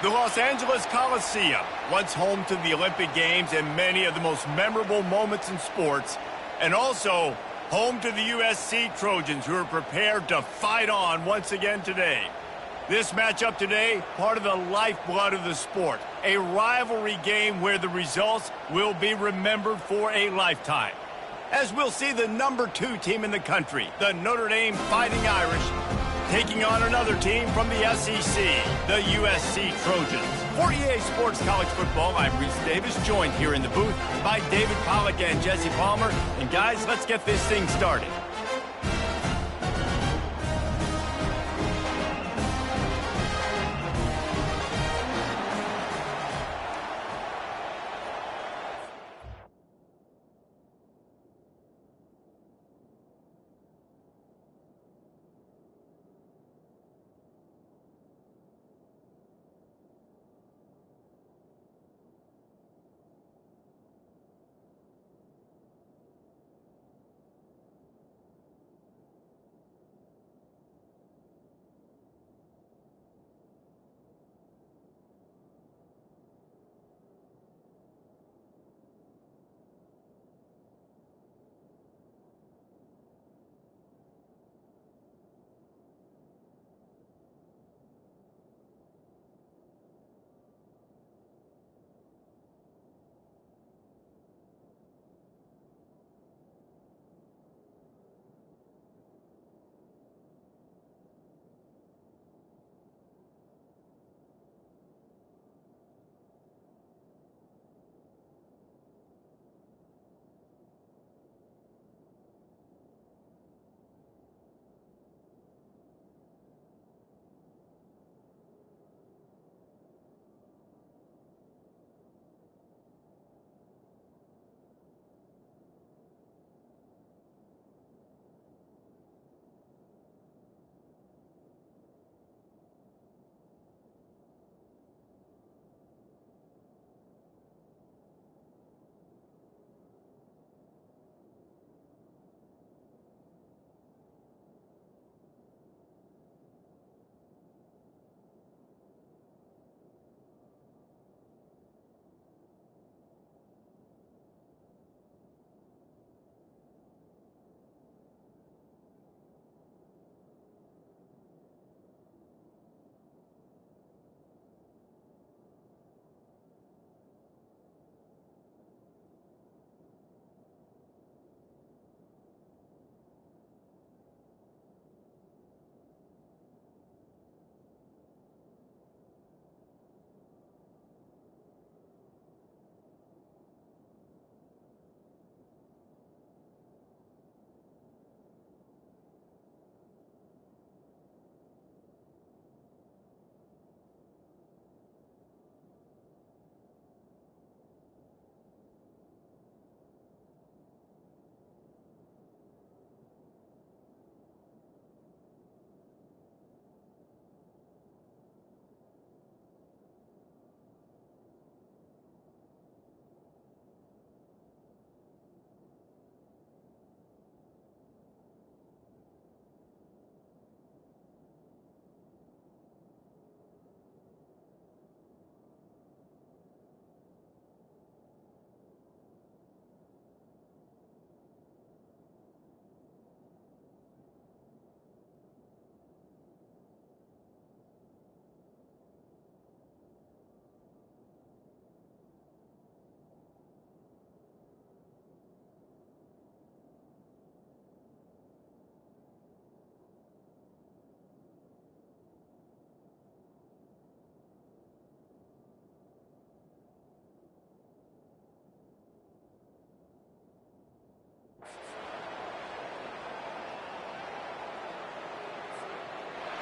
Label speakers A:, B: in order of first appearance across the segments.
A: The Los Angeles Coliseum, once home to the Olympic Games and many of the most memorable moments in sports, and also home to the USC Trojans, who are prepared to fight on once again today. This matchup today, part of the lifeblood of the sport, a rivalry game where the results will be remembered for a lifetime. As we'll see the number 2 team in the country, the Notre Dame Fighting Irish, taking on another team from the SEC, the USC Trojans. For EA Sports College Football, I'm Reese Davis, joined here in the booth by David Pollack and Jesse Palmer. And guys, let's get this thing started.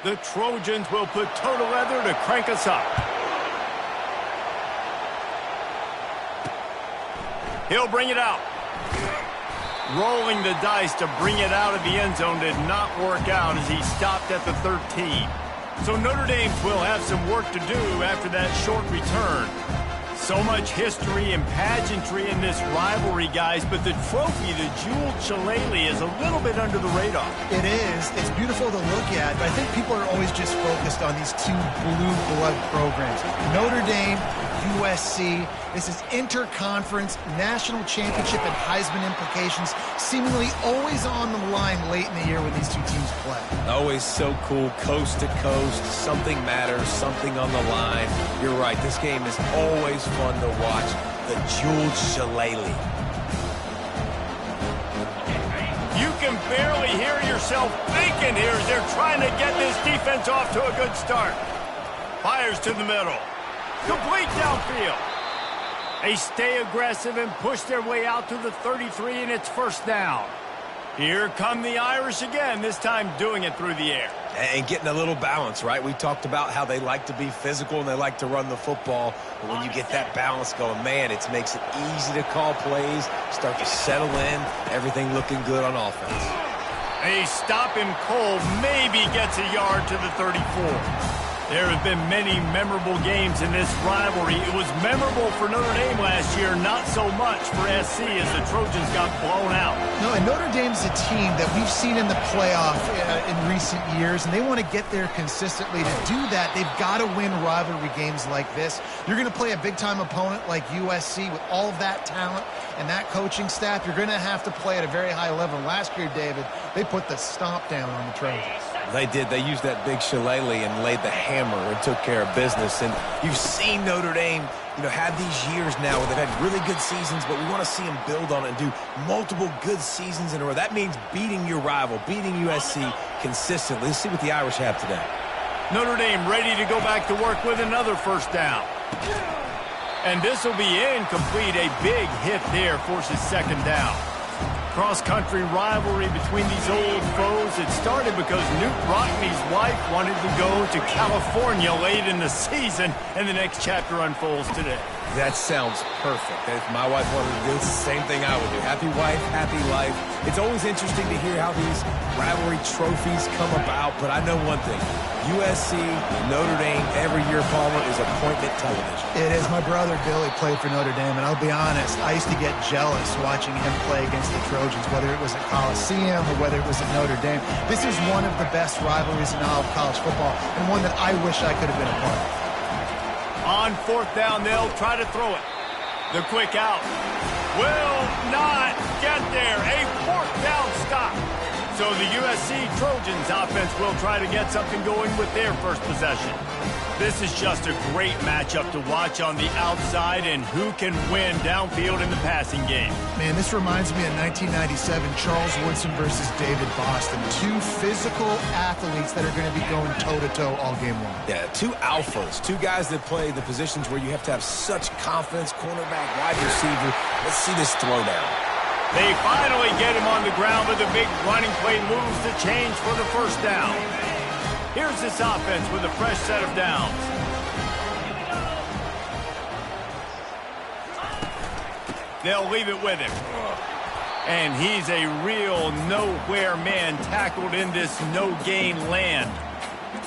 A: The Trojans will put total leather to crank us up. He'll bring it out. Rolling the dice to bring it out of the end zone did not work out as he stopped at the 13. So Notre Dame will have some work to do after that short return. So much history and pageantry in this rivalry, guys, but the trophy, the jeweled shillelagh, is a little bit under the radar.
B: It is. It's beautiful to look at, but I think people are always just focused on these two blue blood programs. Notre Dame, USC. This is interconference, national championship, and Heisman implications seemingly always on the line late in the year when these two teams play.
C: Always so cool, coast to coast. Something matters, something on the line. You're right, this game is always fun to watch. The jeweled shillelagh.
A: You can barely hear yourself thinking here as they're trying to get this defense off to a good start. Fires to the middle. Complete downfield. They stay aggressive and push their way out to the 33, and it's first down. Here come the Irish again, this time doing it through the air.
C: And getting a little balance, right? We talked about how they like to be physical and they like to run the football. But when you get that balance going, man, it makes it easy to call plays, start to settle in, everything looking good on offense.
A: They stop him cold, maybe gets a yard to the 34. There have been many memorable games in this rivalry. It was memorable for Notre Dame last year, not so much for SC as the Trojans got blown out.
B: No, and Notre Dame's a team that we've seen in the playoff in recent years, and they want to get there consistently. To do that, they've got to win rivalry games like this. You're going to play a big-time opponent like USC with all of that talent and that coaching staff. You're going to have to play at a very high level. Last year, David, they put the stomp down on the Trojans.
C: They did. They used that big shillelagh and laid the hammer and took care of business. And you've seen Notre Dame, have these years now where they've had really good seasons, but we want to see them build on it and do multiple good seasons in a row. That means beating your rival, beating USC consistently. Let's see what the Irish have today.
A: Notre Dame ready to go back to work with another first down. And this will be incomplete. A big hit there forces second down. Cross-country rivalry between these old foes. It started because Knute Rockne's wife wanted to go to California late in the season, and the next chapter unfolds today.
C: That sounds perfect. If my wife wanted to do it, it's the same thing I would do. Happy wife, happy life. It's always interesting to hear how these rivalry trophies come about, but I know one thing. USC, Notre Dame, every year, Palmer, is appointment television.
B: It is. My brother Billy played for Notre Dame, and I'll be honest, I used to get jealous watching him play against the Trojans, whether it was at Coliseum or whether it was at Notre Dame. This is one of the best rivalries in all of college football, and one that I wish I could have been a part of.
A: On fourth down, they'll try to throw it. The quick out will not get there. A fourth down stop. So the USC Trojans offense will try to get something going with their first possession. This is just a great matchup to watch on the outside, and who can win downfield in the passing game.
B: Man, this reminds me of 1997, Charles Woodson versus David Boston. Two physical athletes that are going to be going toe-to-toe all game long.
C: Yeah, two alphas, two guys that play the positions where you have to have such confidence, cornerback, wide receiver. Let's see this throwdown.
A: They finally get him on the ground, but the big running play moves the change for the first down. Here's this offense with a fresh set of downs. They'll leave it with him. And he's a real nowhere man tackled in this no-gain land.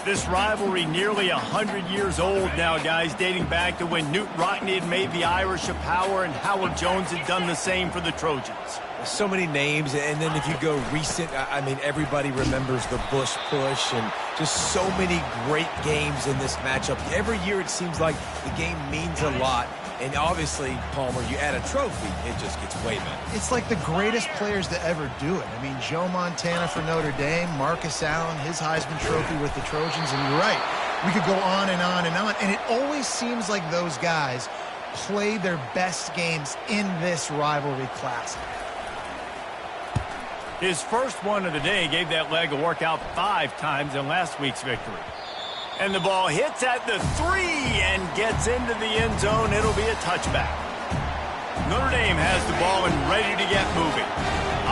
A: This rivalry nearly 100 years old now, guys, dating back to when Knute Rockne had made the Irish a power and Howard Jones had done the same for the Trojans.
C: So many names, and then if you go recent, I mean, everybody remembers the Bush push and just so many great games in this matchup. Every year it seems like the game means a lot. And obviously, Palmer, you add a trophy, it just gets way better.
B: It's like the greatest players to ever do it. I mean, Joe Montana for Notre Dame, Marcus Allen, his Heisman Trophy with the Trojans, and you're right. We could go on and on and on, and it always seems like those guys play their best games in this rivalry classic.
A: His first one of the day gave that leg a workout 5 times in last week's victory. And the ball hits at the 3 and gets into the end zone. It'll be a touchback. Notre Dame has the ball and ready to get moving.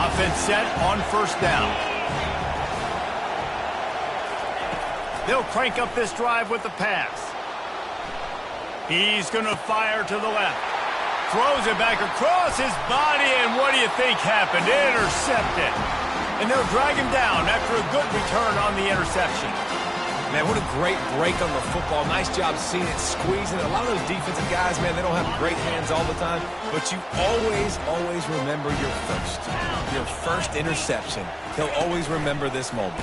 A: Offense set on first down. They'll crank up this drive with the pass. He's going to fire to the left. Throws it back across his body, and what do you think happened? Intercepted. And they'll drag him down after a good return on the interception.
C: Man, what a great break on the football. Nice job seeing it, squeezing it. A lot of those defensive guys, man, they don't have great hands all the time, but you always remember your first interception. He'll always remember this moment.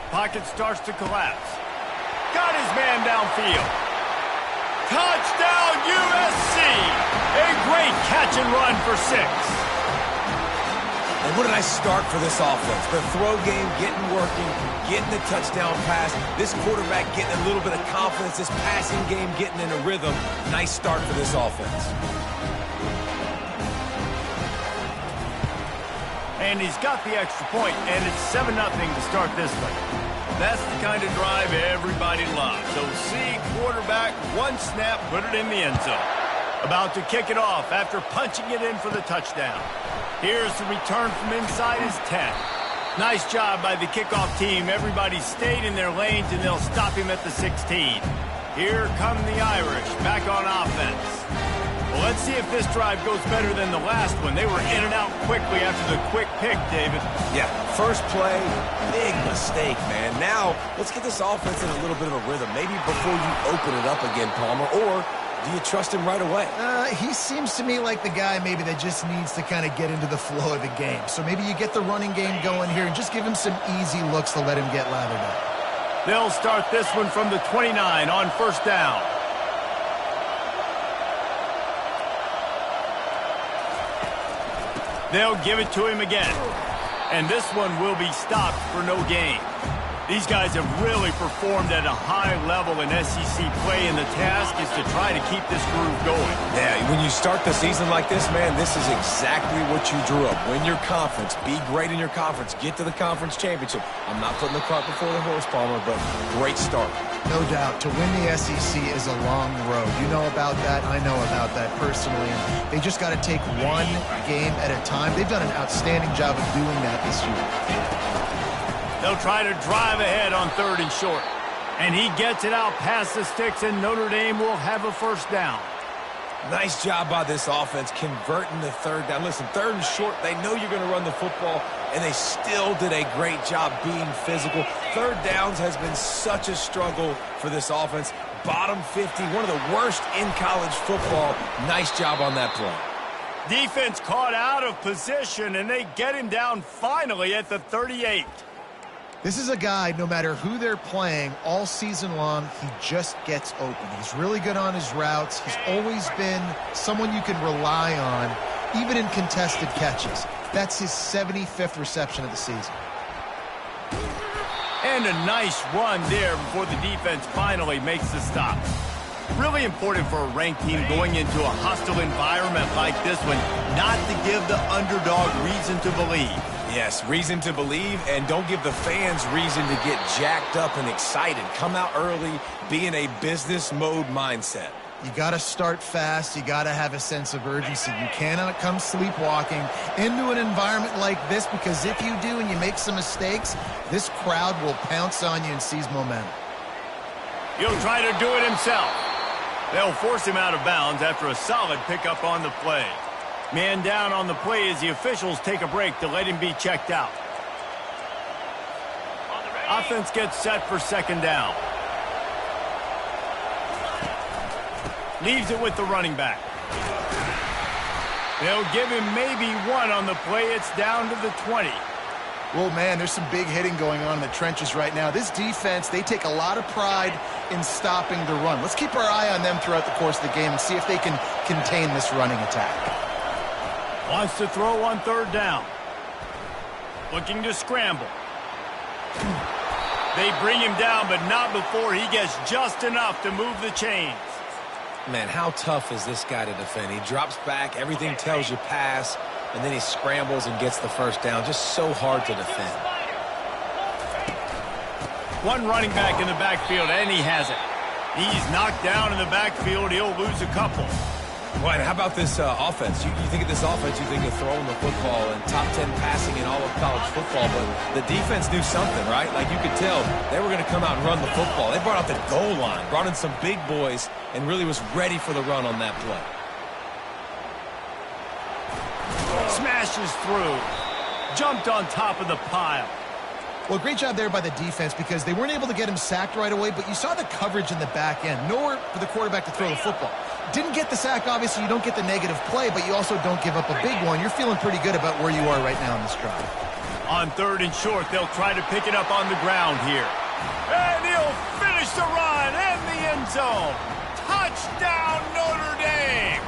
A: Pocket starts to collapse. Got his man downfield. Touchdown, USC! A great catch and run for 6.
C: And what a nice start for this offense. The throw game getting working, getting the touchdown pass. This quarterback getting a little bit of confidence. This passing game getting in a rhythm. Nice start for this offense.
A: And he's got the extra point, and it's 7-0 to start this one. That's the kind of drive everybody loves. So see quarterback, one snap, put it in the end zone. About to kick it off after punching it in for the touchdown. Here's the return from inside his 10. Nice job by the kickoff team. Everybody stayed in their lanes, and they'll stop him at the 16. Here come the Irish back on offense. Well, let's see if this drive goes better than the last one. They were in and out quickly after the quick pick, David.
C: Yeah, first play, big mistake, man. Now, let's get this offense in a little bit of a rhythm. Maybe before you open it up again, Palmer, or do you trust him right away?
B: He seems to me like the guy maybe that just needs to kind of get into the flow of the game. So maybe you get the running game going here and just give him some easy looks to let him get lathered up.
A: They'll start this one from the 29 on first down. They'll give it to him again. And this one will be stopped for no gain. These guys have really performed at a high level in SEC play, and the task is to try to keep this groove going.
C: Yeah, when you start the season like this, man, this is exactly what you drew up. Win your conference. Be great in your conference. Get to the conference championship. I'm not putting the cart before the horse, Palmer, but great start.
B: No doubt. To win the SEC is a long road. You know about that. I know about that personally. And they just got to take one game at a time. They've done an outstanding job of doing that this year.
A: They'll try to drive ahead on 3rd and short. And he gets it out past the sticks, and Notre Dame will have a first down.
C: Nice job by this offense converting the 3rd down. Listen, 3rd and short, they know you're going to run the football, and they still did a great job being physical. 3rd downs has been such a struggle for this offense. Bottom 50, one of the worst in college football. Nice job on that play.
A: Defense caught out of position, and they get him down finally at the 38.
B: This is a guy, no matter who they're playing, all season long, he just gets open. He's really good on his routes. He's always been someone you can rely on, even in contested catches. That's his 75th reception of the season.
A: And a nice run there before the defense finally makes the stop. Really important for a ranked team going into a hostile environment like this one, not to give the underdog reason to believe.
C: Yes, reason to believe, and don't give the fans reason to get jacked up and excited. Come out early, be in a business mode mindset.
B: You got to start fast. You got to have a sense of urgency. You cannot come sleepwalking into an environment like this, because if you do and you make some mistakes, this crowd will pounce on you and seize momentum.
A: He'll try to do it himself. They'll force him out of bounds after a solid pickup on the play. Man down on the play as the officials take a break to let him be checked out. Offense gets set for 2nd down. Leaves it with the running back. They'll give him maybe one on the play. It's down to the 20.
B: Well, man, there's some big hitting going on in the trenches right now. This defense, they take a lot of pride in stopping the run. Let's keep our eye on them throughout the course of the game and see if they can contain this running attack.
A: Wants to throw on 3rd down. Looking to scramble. They bring him down, but not before he gets just enough to move the chains.
C: Man, how tough is this guy to defend? He drops back, everything tells you pass, and then he scrambles and gets the first down. Just so hard to defend.
A: One running back in the backfield, and he has it. He's knocked down in the backfield. He'll lose a couple.
C: Well, and how about this offense? You think of this offense, you think of throwing the football and top 10 passing in all of college football, but the defense knew something, right? Like you could tell they were going to come out and run the football. They brought out the goal line, brought in some big boys, and really was ready for the run on that play.
A: Smashes through. Jumped on top of the pile.
B: Well, great job there by the defense because they weren't able to get him sacked right away, but you saw the coverage in the back end. Nowhere for the quarterback to throw the football. Didn't get the sack, obviously. You don't get the negative play, but you also don't give up a big one. You're feeling pretty good about where you are right now in this drive.
A: On 3rd and short, they'll try to pick it up on the ground here. And he'll finish the run in the end zone. Touchdown, Notre Dame!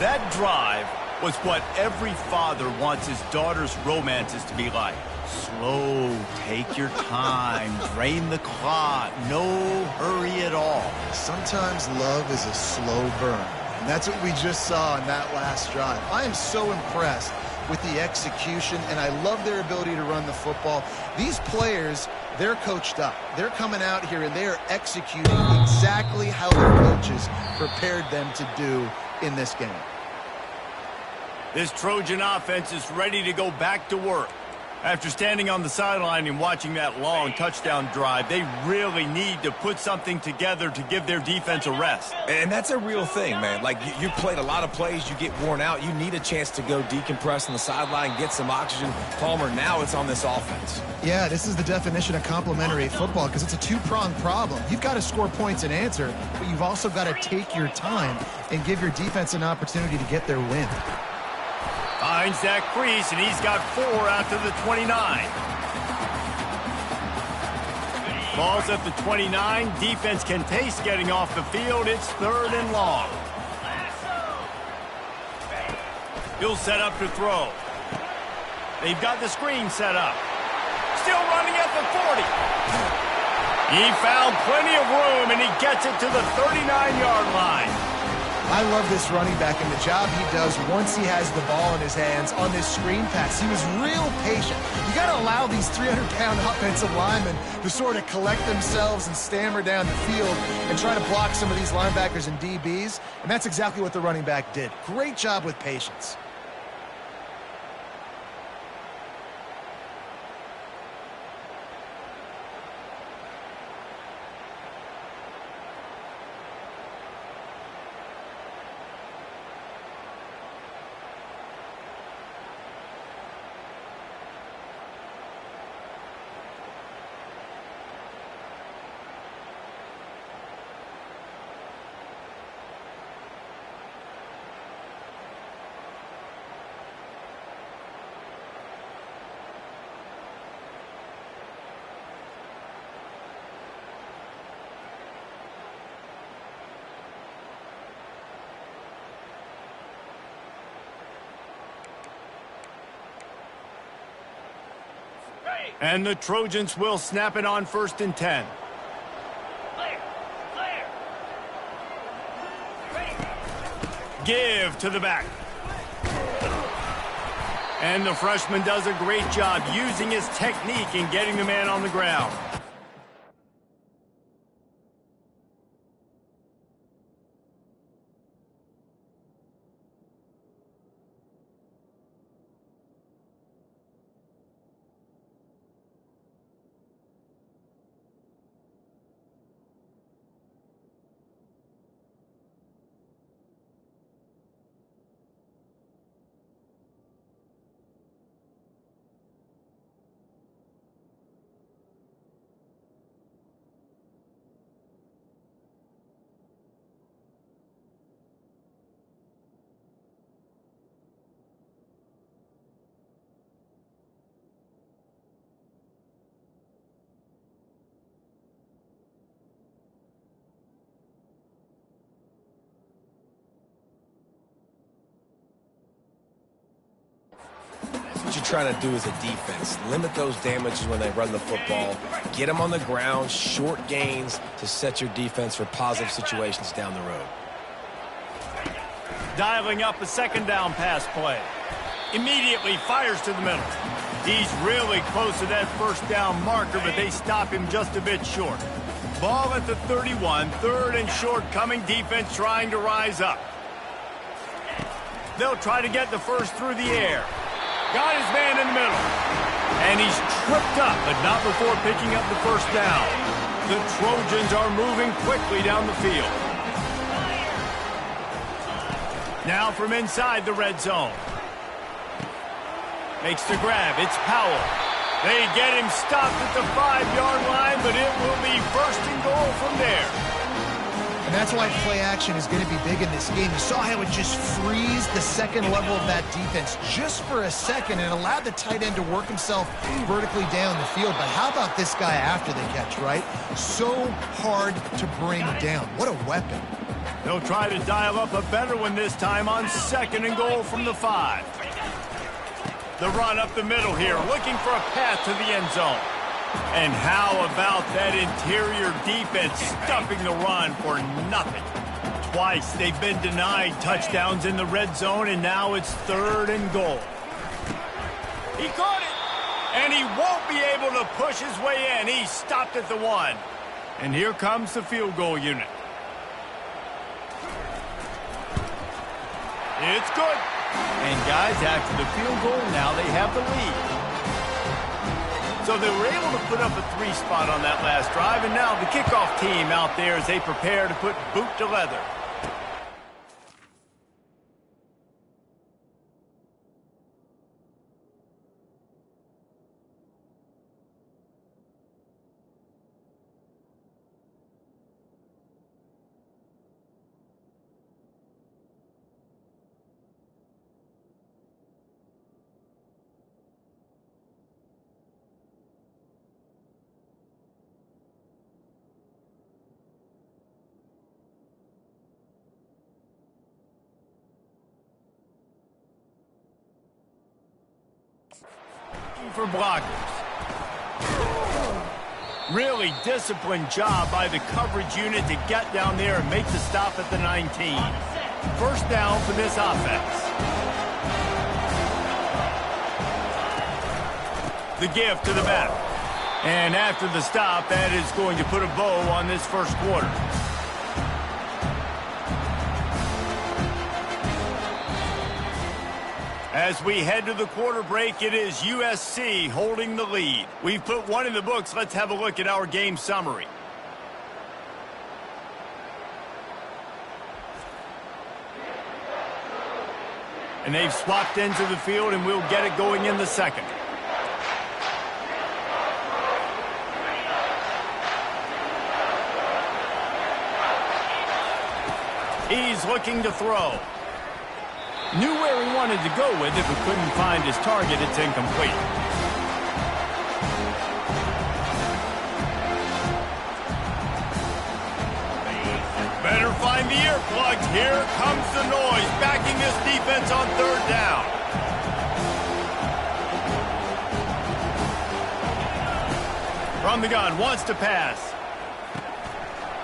A: That drive was what every father wants his daughter's romances to be like. Slow, take your time, drain the clock, no hurry at all.
B: Sometimes love is a slow burn, and that's what we just saw in that last drive. I am so impressed with the execution, and I love their ability to run the football. These players, they're coached up. They're coming out here, and they are executing exactly how their coaches prepared them to do in this game.
A: This Trojan offense is ready to go back to work. After standing on the sideline and watching that long touchdown drive, they really need to put something together to give their defense a rest.
C: And that's a real thing, man. Like, you played a lot of plays, you get worn out. You need a chance to go decompress on the sideline, get some oxygen. Palmer, now it's on this offense.
B: Yeah, this is the definition of complementary football because it's a two-pronged problem. You've got to score points and answer, but you've also got to take your time and give your defense an opportunity to get their win.
A: Finds that crease, and he's got 4 out to the 29. Ball's at the 29. Defense can taste getting off the field. It's 3rd and long. He'll set up to throw. They've got the screen set up. Still running at the 40. He found plenty of room, and he gets it to the 39-yard line.
B: I love this running back and the job he does once he has the ball in his hands on this screen pass. He was real patient. You got to allow these 300-pound offensive linemen to sort of collect themselves and stammer down the field and try to block some of these linebackers and DBs, and that's exactly what the running back did. Great job with patience.
A: And the Trojans will snap it on 1st and 10. Give to the back. And the freshman does a great job using his technique and getting the man on the ground.
C: What you're trying to do as a defense, limit those damages when they run the football, get them on the ground, short gains to set your defense for positive situations down the road.
A: Dialing up a 2nd down pass play. Immediately fires to the middle. He's really close to that 1st down marker, but they stop him just a bit short. Ball at the 31, 3rd and short coming, defense trying to rise up. They'll try to get the first through the air. Got his man in the middle. And he's tripped up, but not before picking up the 1st down. The Trojans are moving quickly down the field. Now from inside the red zone. Makes the grab. It's Powell. They get him stopped at the 5-yard line, but it will be first and goal from there.
B: And that's why play action is going to be big in this game. You saw how it just frees the second level of that defense just for a second and allowed the tight end to work himself vertically down the field. But how about this guy after the catch, right? So hard to bring down. What a weapon.
A: They'll try to dial up a better one this time on second and goal from the 5. The run up the middle here, looking for a path to the end zone. And how about that interior defense stuffing the run for nothing? Twice they've been denied touchdowns in the red zone, and now it's third and goal. He caught it, and he won't be able to push his way in. He stopped at the 1. And here comes the field goal unit. It's good. And guys, after the field goal, now they have the lead. So they were able to put up a 3 spot on that last drive, and now the kickoff team out there as they prepare to put boot to leather. For blockers. Really disciplined job by the coverage unit to get down there and make the stop at the 19. First down for this offense. The give to the back. And after the stop, that is going to put a bow on this first quarter. As we head to the quarter break, it is USC holding the lead. We've put one in the books. Let's have a look at our game summary. And they've swapped into the field, and we'll get it going in the second. He's looking to throw. Knew where he wanted to go with it, but couldn't find his target. It's incomplete. Better find the earplugs. Here comes the noise, backing this defense on third down. From the gun, wants to pass.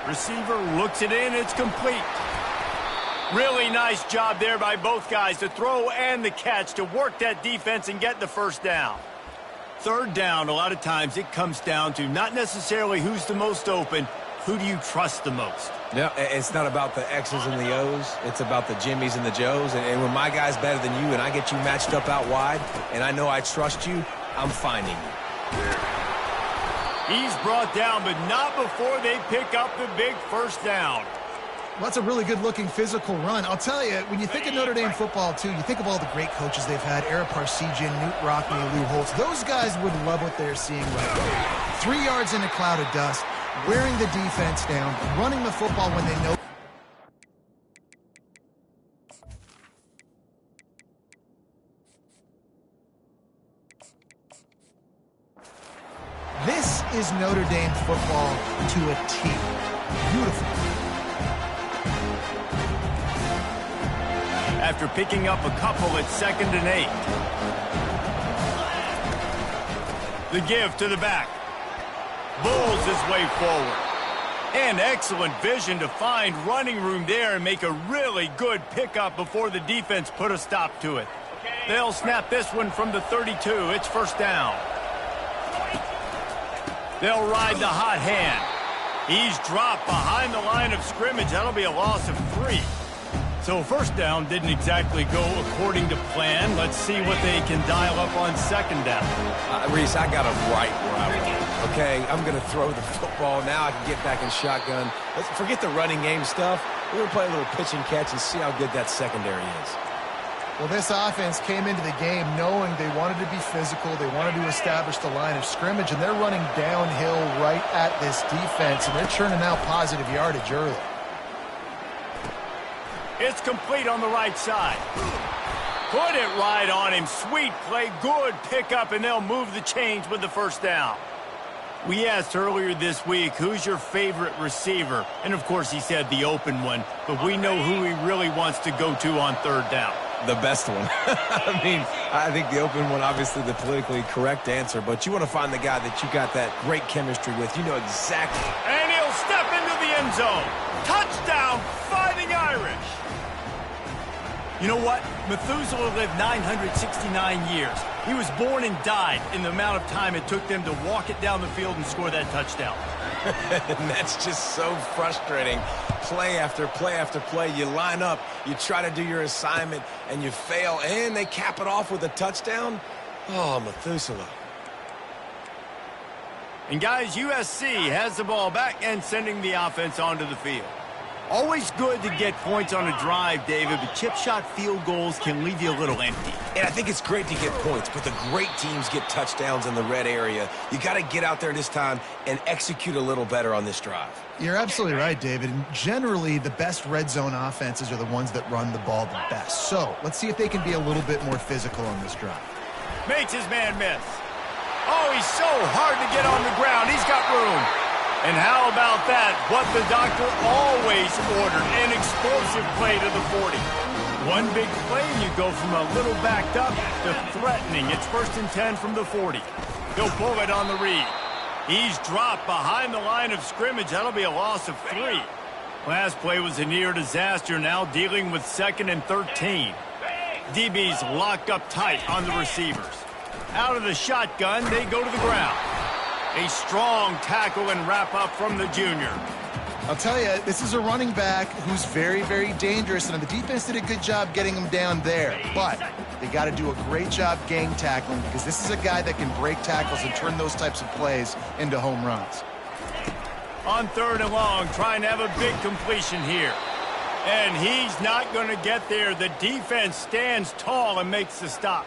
A: Receiver looks it in. It's complete. Really nice job there by both guys, the throw and the catch, to work that defense and get the first down. Third down, a lot of times it comes down to not necessarily who's the most open, who do you trust the most?
C: No, it's not about the X's and the O's. It's about the Jimmys and the Joes. And when my guy's better than you and I get you matched up out wide and I know I trust you, I'm finding you.
A: He's brought down, but not before they pick up the big first down.
B: Well, that's a really good-looking physical run. I'll tell you, when you think of Notre Dame football, too, you think of all the great coaches they've had, Ara Parseghian, Knute Rockne, Lou Holtz. Those guys would love what they're seeing right now. 3 yards in a cloud of dust, wearing the defense down, running the football when they know. This is Notre Dame football to a T. Beautiful.
A: After picking up a couple at 2nd and 8. The give to the back. Bulls his way forward. And excellent vision to find running room there and make a really good pickup before the defense put a stop to it. They'll snap this one from the 32. It's first down. They'll ride the hot hand. He's dropped behind the line of scrimmage. That'll be a loss of 3. So first down didn't exactly go according to plan. Let's see what they can dial up on second down.
C: Reese, I got him right where I want. Okay, I'm going to throw the football. Now I can get back in shotgun. Let's forget the running game stuff. We're going to play a little pitch and catch and see how good that secondary is.
B: Well, this offense came into the game knowing they wanted to be physical, they wanted to establish the line of scrimmage, and they're running downhill right at this defense, and they're churning out positive yardage early.
A: It's complete on the right side. Put it right on him. Sweet play, good pickup, and they'll move the chains with the first down. We asked earlier this week, who's your favorite receiver? And, of course, he said the open one, but we know who he really wants to go to on third down.
C: The best one. I mean, I think the open one, obviously the politically correct answer, but you want to find the guy that you got that great chemistry with. You know exactly.
A: And he'll step into the end zone. Touchdown, Fighting Irish. You know what? Methuselah lived 969 years. He was born and died in the amount of time it took them to walk it down the field and score that touchdown.
C: And that's just so frustrating. Play after play after play. You line up, you try to do your assignment, and you fail, and they cap it off with a touchdown. Oh, Methuselah.
A: And guys, USC has the ball back and sending the offense onto the field. Always good to get points on a drive, David, but chip shot field goals can leave you a little empty.
C: And I think it's great to get points, but the great teams get touchdowns in the red area. You got to get out there this time and execute a little better on this drive.
B: You're absolutely right, David. And generally, the best red zone offenses are the ones that run the ball the best. So let's see if they can be a little bit more physical on this drive.
A: Makes his man miss. Oh, he's so hard to get on the ground. He's got room. And how about that? What the doctor always ordered, an explosive play to the 40. One big play, and you go from a little backed up to threatening. It's 1st and 10 from the 40. He'll pull it on the read. He's dropped behind the line of scrimmage. That'll be a loss of 3. Last play was a near disaster, now dealing with 2nd and 13. DB's locked up tight on the receivers. Out of the shotgun, they go to the ground. A strong tackle and wrap up from the junior.
B: I'll tell you, this is a running back who's very, very dangerous, and the defense did a good job getting him down there. But they got to do a great job gang tackling because this is a guy that can break tackles and turn those types of plays into home runs.
A: On 3rd and long, trying to have a big completion here. And he's not going to get there. The defense stands tall and makes the stop.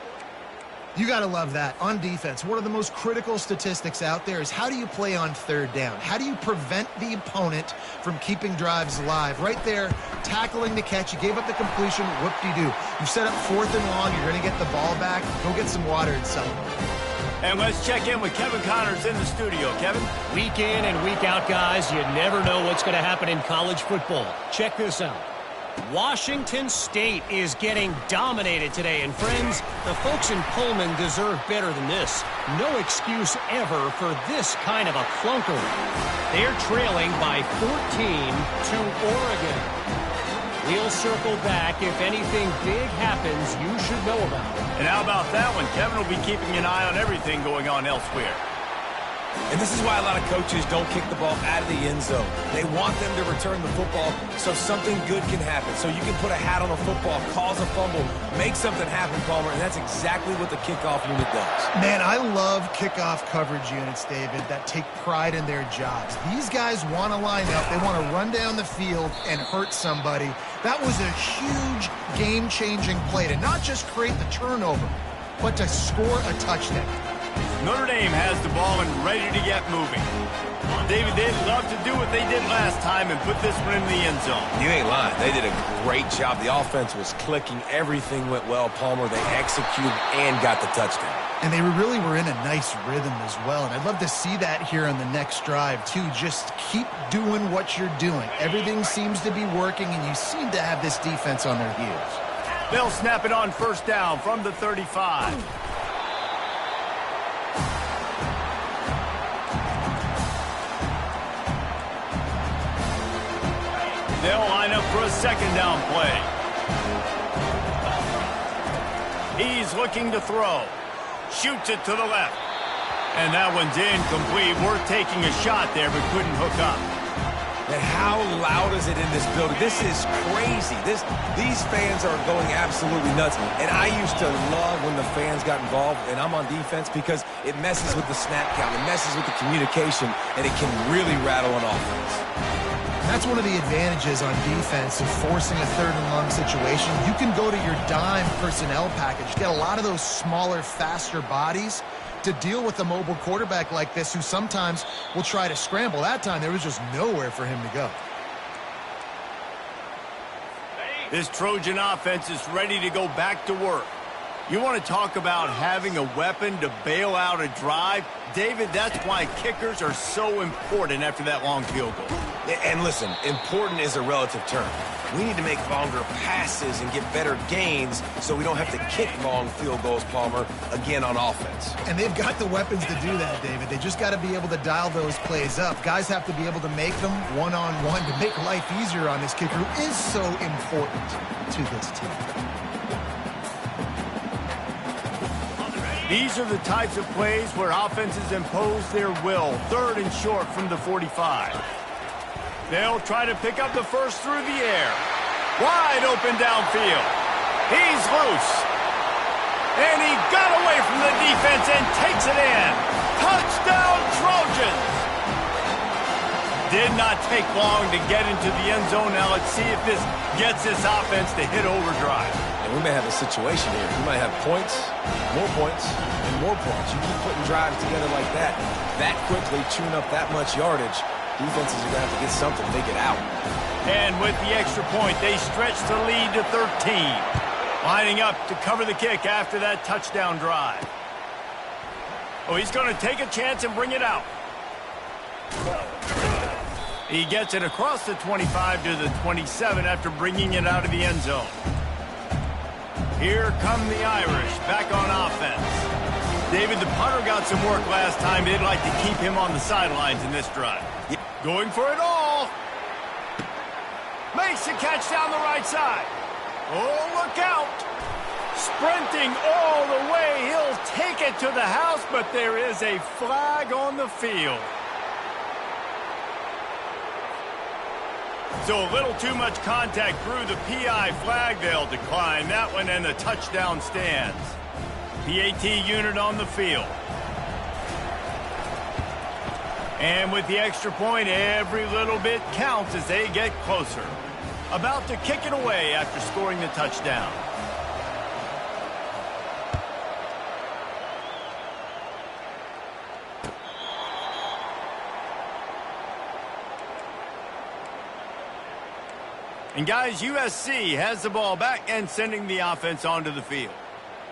B: You got to love that. On defense, one of the most critical statistics out there is how do you play on 3rd down? How do you prevent the opponent from keeping drives alive? Right there, tackling the catch. You gave up the completion. Whoop-de-doo. You set up 4th and long. You're going to get the ball back. Go get some water and celebrate.
A: And let's check in with Kevin Connors in the studio. Kevin?
D: Week in and week out, guys, you never know what's going to happen in college football. Check this out. Washington State is getting dominated today, and friends, the folks in Pullman deserve better than this. No excuse ever for this kind of a clunker. They're trailing by 14 to Oregon. We'll circle back. If anything big happens, you should know about it.
A: And how about that one? Kevin will be keeping an eye on everything going on elsewhere.
C: And this is why a lot of coaches don't kick the ball out of the end zone. They want them to return the football so something good can happen. So you can put a hat on a football, cause a fumble, make something happen, Palmer, and that's exactly what the kickoff unit does.
B: Man, I love kickoff coverage units, David, that take pride in their jobs. These guys want to line up. They want to run down the field and hurt somebody. That was a huge game-changing play to not just create the turnover, but to score a touchdown.
A: Notre Dame has the ball and ready to get moving. David, they'd love to do what they did last time and put this one in the end zone.
C: You ain't lying. They did a great job. The offense was clicking. Everything went well, Palmer. They executed and got the touchdown.
B: And they really were in a nice rhythm as well. And I'd love to see that here on the next drive, too. Just keep doing what you're doing. Everything seems to be working, and you seem to have this defense on their heels.
A: They'll snap it on 1st down from the 35. They'll line up for a 2nd down play. He's looking to throw. Shoots it to the left. And that one's incomplete. Worth taking a shot there, but couldn't hook up.
C: And how loud is it in this building? This is crazy. These fans are going absolutely nuts. And I used to love when the fans got involved, and I'm on defense, because it messes with the snap count. It messes with the communication, and it can really rattle an offense.
B: that's one of the advantages on defense of forcing a third and long situation. You can go to your dime personnel package, get a lot of those smaller, faster bodies to deal with a mobile quarterback like this who sometimes will try to scramble. That time, there was just nowhere for him to go.
A: This Trojan offense is ready to go back to work. You want to talk about having a weapon to bail out a drive? David, that's why kickers are so important after that long field goal.
C: And listen, important is a relative term. We need to make longer passes and get better gains so we don't have to kick long field goals, Palmer, again on offense.
B: And they've got the weapons to do that, David. They just got to be able to dial those plays up. Guys have to be able to make them one-on-one to make life easier on this kicker who is so important to this team.
A: These are the types of plays where offenses impose their will. 3rd and short from the 45. They'll try to pick up the first through the air. Wide open downfield. He's loose. And he got away from the defense and takes it in. Touchdown, Trojans! Did not take long to get into the end zone. Now let's see if this gets this offense to hit overdrive.
C: And we may have a situation here. We might have points, and more points. You keep putting drives together like that quickly, chewing up that much yardage, defenses are going to have to get something to get out.
A: And with the extra point, they stretch the lead to 13. Lining up to cover the kick after that touchdown drive. Oh, he's going to take a chance and bring it out. He gets it across the 25 to the 27 after bringing it out of the end zone. Here come the Irish back on offense. David, the punter got some work last time. They'd like to keep him on the sidelines in this drive. Going for it all. Makes the catch down the right side. Oh, look out. Sprinting all the way. He'll take it to the house, but there is a flag on the field. So a little too much contact through the PI flag. They'll decline that one, and the touchdown stands. PAT unit on the field. And with the extra point, every little bit counts as they get closer. About to kick it away after scoring the touchdown. And guys, USC has the ball back and sending the offense onto the field.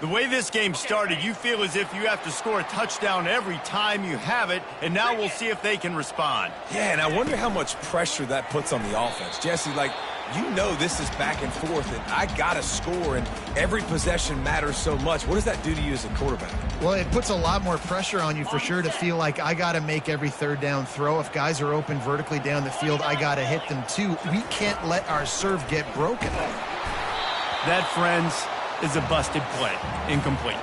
A: The way this game started, you feel as if you have to score a touchdown every time you have it, and now we'll see if they can respond.
C: Yeah, and I wonder how much pressure that puts on the offense. Jesse, like, you know this is back and forth, and I got to score, and every possession matters so much. What does that do to you as a quarterback?
B: Well, it puts a lot more pressure on you for sure to feel like I got to make every third down throw. If guys are open vertically down the field, I got to hit them too. We can't let our serve get broken.
A: That, friends, is a busted play. Incomplete.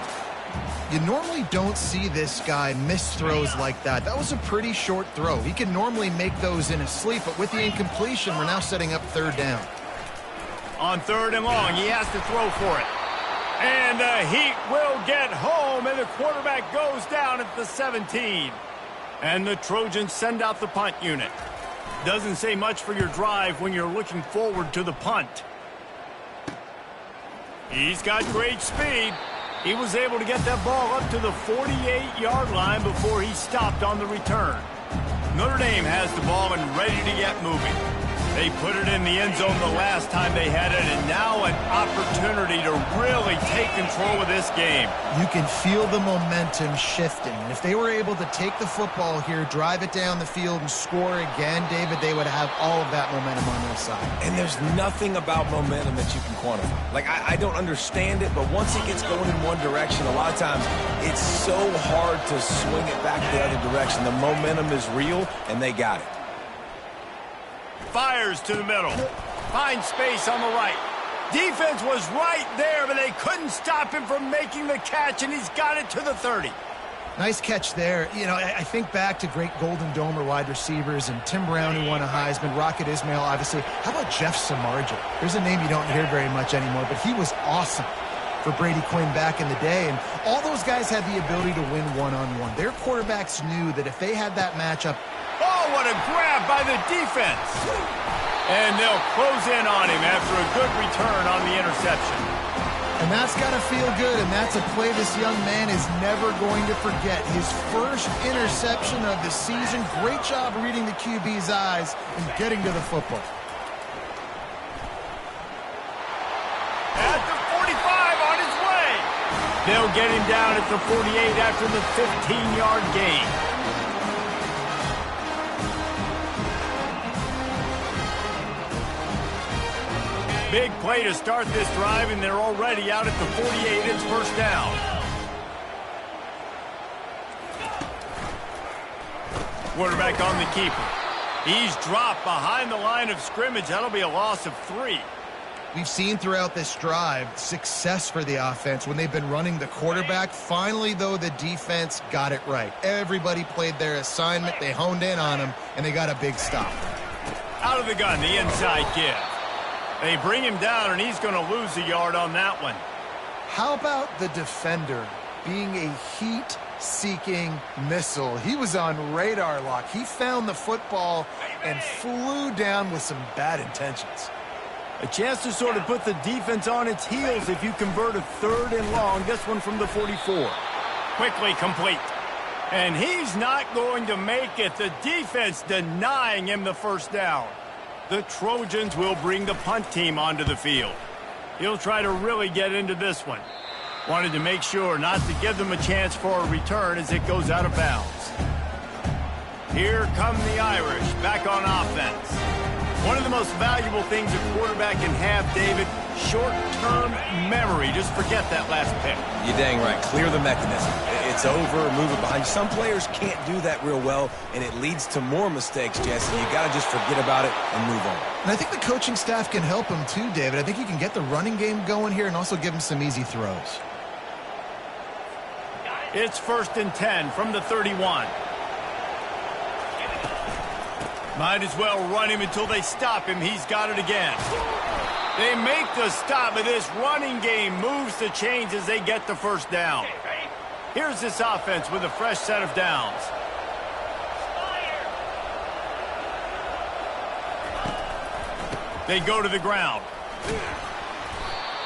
B: You normally don't see this guy miss throws like that. That was a pretty short throw. He can normally make those in his sleep, but with the incompletion, we're now setting up third down.
A: On 3rd and long, he has to throw for it. And the Heat will get home, and the quarterback goes down at the 17. And the Trojans send out the punt unit. Doesn't say much for your drive when you're looking forward to the punt. He's got great speed. He was able to get that ball up to the 48-yard line before he stopped on the return. Notre Dame has the ball and ready to get moving. They put it in the end zone the last time they had it, and now an opportunity to really take control of this game.
B: You can feel the momentum shifting. And if they were able to take the football here, drive it down the field, and score again, David, they would have all of that momentum on their side.
C: And there's nothing about momentum that you can quantify. Like, I don't understand it, but once it gets going in one direction, a lot of times it's so hard to swing it back the other direction. The momentum is real, and they got it.
A: Fires to the middle. Finds space on the right. Defense was right there, but they couldn't stop him from making the catch, and he's got it to the 30.
B: Nice catch there. You know, I think back to great Golden Domer wide receivers and Tim Brown, who won a Heisman, Rocket Ismail, obviously. How about Jeff Samardzija? There's a name you don't hear very much anymore, but he was awesome for Brady Quinn back in the day. And all those guys had the ability to win one-on-one. Their quarterbacks knew that if they had that matchup.
A: Oh, what a grab by the defense. And they'll close in on him after a good return on the interception.
B: And that's got to feel good, and that's a play this young man is never going to forget. His first interception of the season. Great job reading the QB's eyes and getting to the football.
A: At the 45 on his way. They'll get him down at the 48 after the 15-yard gain. Big play to start this drive, and they're already out at the 48. It's first down. Quarterback on the keeper. He's dropped behind the line of scrimmage. That'll be a loss of 3.
B: We've seen throughout this drive success for the offense when they've been running the quarterback. Finally, though, the defense got it right. Everybody played their assignment. They honed in on him, and they got a big stop.
A: Out of the gun, the inside give. They bring him down, and he's going to lose a yard on that one.
B: How about the defender being a heat-seeking missile? He was on radar lock. He found the football and flew down with some bad intentions.
A: A chance to sort of put the defense on its heels if you convert a 3rd and long. This one from the 44. Quickly complete. And he's not going to make it. The defense denying him the first down. The Trojans will bring the punt team onto the field. He'll try to really get into this one. Wanted to make sure not to give them a chance for a return as it goes out of bounds. Here come the Irish back on offense. One of the most valuable things a quarterback can have, David, short-term memory. Just forget that last pick.
C: You're dang right. Clear the mechanism. It's over, move it behind. Some players can't do that real well, and it leads to more mistakes, Jesse. You got to just forget about it and move on.
B: And I think the coaching staff can help him too, David. I think he can get the running game going here and also give him some easy throws.
A: It's 1st and 10 from the 31. Might as well run him until they stop him. He's got it again. They make the stop, but this running game moves the chains as they get the first down. Here's this offense with a fresh set of downs. They go to the ground.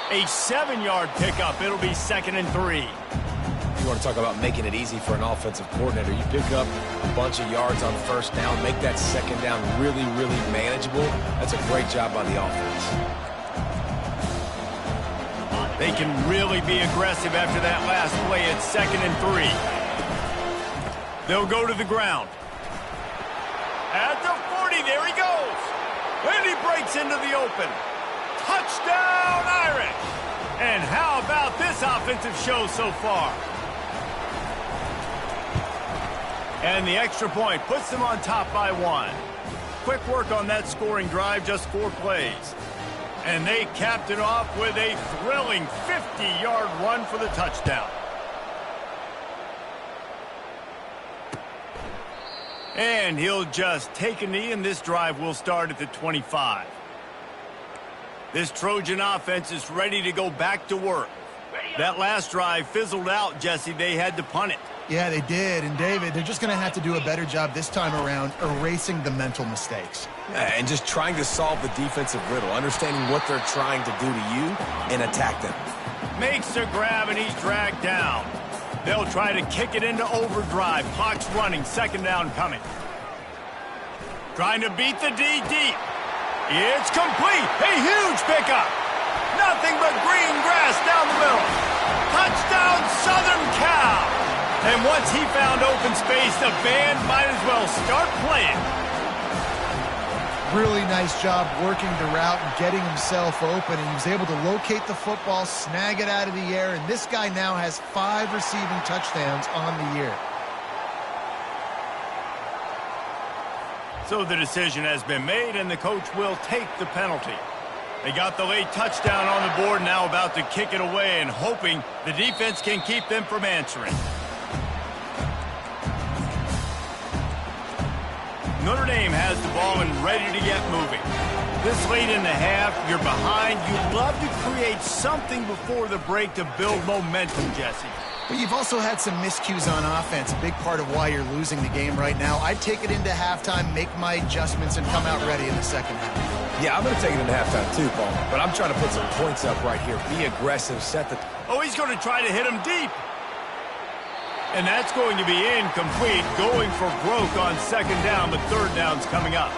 A: A 7-yard pickup. It'll be 2nd and 3.
C: You want to talk about making it easy for an offensive coordinator. You pick up a bunch of yards on first down, make that second down really, really manageable. That's a great job by the offense.
A: They can really be aggressive after that last play. It's 2nd and 3. They'll go to the ground. At the 40, there he goes. And he breaks into the open. Touchdown, Irish! And how about this offensive show so far? And the extra point puts them on top by 1. Quick work on that scoring drive, just 4 plays. And they capped it off with a thrilling 50-yard run for the touchdown. And he'll just take a knee, and this drive will start at the 25. This Trojan offense is ready to go back to work. That last drive fizzled out, Jesse. They had to punt it.
B: Yeah, they did. And, David, they're just going to have to do a better job this time around erasing the mental mistakes.
C: And just trying to solve the defensive riddle, understanding what they're trying to do to you and attack them.
A: Makes a grab, and he's dragged down. They'll try to kick it into overdrive. Clock's running. 2nd down coming. Trying to beat the D deep. It's complete. A huge pickup. Nothing but green grass down the middle. Touchdown, Southern Cal. And once he found open space, the band might as well start playing.
B: Really nice job working the route and getting himself open. And he was able to locate the football, snag it out of the air. And this guy now has 5 receiving touchdowns on the year.
A: So the decision has been made, and the coach will take the penalty. They got the late touchdown on the board, now about to kick it away and hoping the defense can keep them from answering. Notre Dame has the ball and ready to get moving. This late in the half, you're behind. You'd love to create something before the break to build momentum, Jesse.
B: But you've also had some miscues on offense, a big part of why you're losing the game right now. I'd take it into halftime, make my adjustments, and come out ready in the second half.
C: Yeah, I'm going to take it into halftime too, Paul. But I'm trying to put some points up right here. Be aggressive, set the...
A: Oh, he's going to try to hit him deep. And that's going to be incomplete, going for broke on second down, but third down's coming up.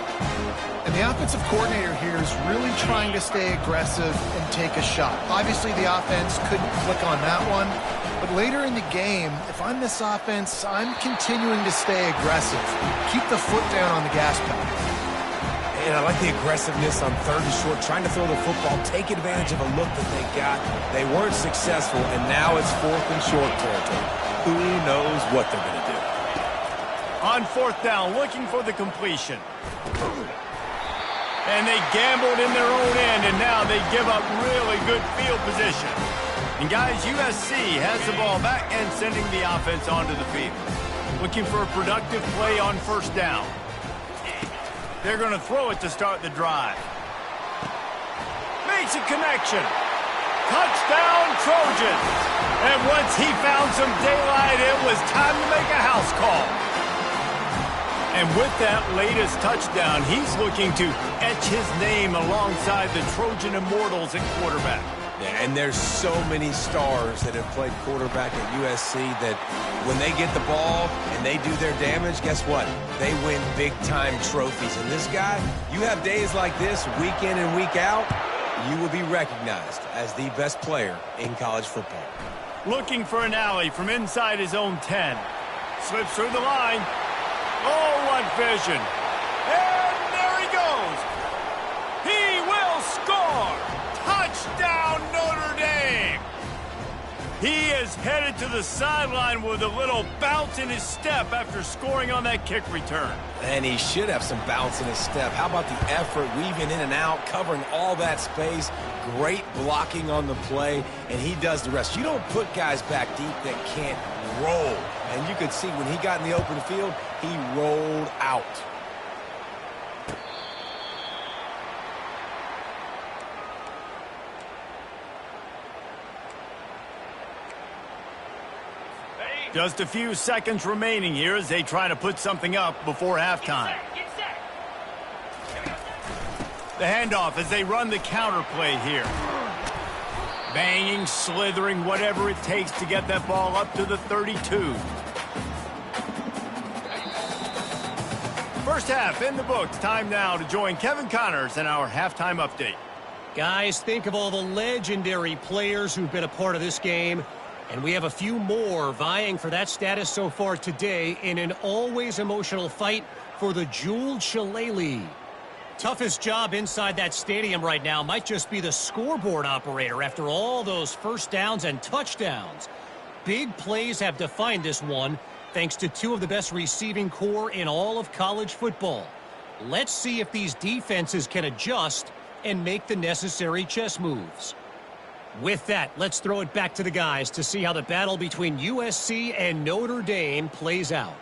B: And the offensive coordinator here is really trying to stay aggressive and take a shot. Obviously, the offense couldn't click on that one. But later in the game, if I'm this offense, I'm continuing to stay aggressive. Keep the foot down on the gas pedal.
C: And I like the aggressiveness on third and short, trying to throw the football, take advantage of a look that they got. They weren't successful, and now it's fourth and short territory. Who knows what they're going to do?
A: On fourth down, looking for the completion. And they gambled in their own end, and now they give up really good field position. And guys, USC has the ball back and sending the offense onto the field. Looking for a productive play on first down. They're going to throw it to start the drive. Makes a connection. Touchdown, Trojans. And once he found some daylight, it was time to make a house call. And with that latest touchdown, he's looking to etch his name alongside the Trojan Immortals at quarterback.
C: Yeah, and there's so many stars that have played quarterback at USC that when they get the ball and they do their damage, guess what? They win big-time trophies. And this guy, you have days like this, week in and week out, you will be recognized as the best player in college football.
A: Looking for an alley from inside his own 10. Slips through the line. Oh, what vision. And there he goes. He will score. Touchdown, Notre Dame. He is headed to the sideline with a little bounce in his step after scoring on that kick return.
C: And he should have some bounce in his step. How about the effort, weaving in and out, covering all that space, great blocking on the play, and he does the rest. You don't put guys back deep that can't roll. And you could see when he got in the open field, he rolled out.
A: Just a few seconds remaining here as they try to put something up before halftime. The handoff as they run the counter play here. Banging, slithering, whatever it takes to get that ball up to the 32. First half in the books. Time now to join Kevin Connors in our halftime update.
D: Guys, think of all the legendary players who've been a part of this game. And we have a few more vying for that status so far today in an always emotional fight for the jeweled shillelagh. Toughest job inside that stadium right now might just be the scoreboard operator after all those first downs and touchdowns. Big plays have defined this one thanks to two of the best receiving core in all of college football. Let's see if these defenses can adjust and make the necessary chess moves. With that, let's throw it back to the guys to see how the battle between USC and Notre Dame plays out.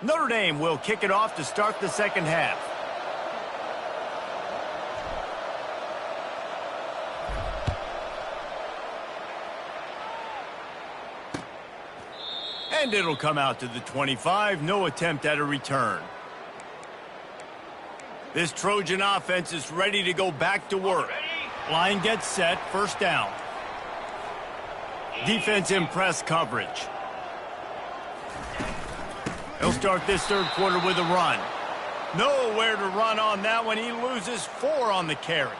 A: Notre Dame will kick it off to start the second half. And it'll come out to the 25. No attempt at a return. This Trojan offense is ready to go back to work. Line gets set. First down. Defense in press coverage. He'll start this third quarter with a run. Nowhere to run on that one. He loses 4 on the carry.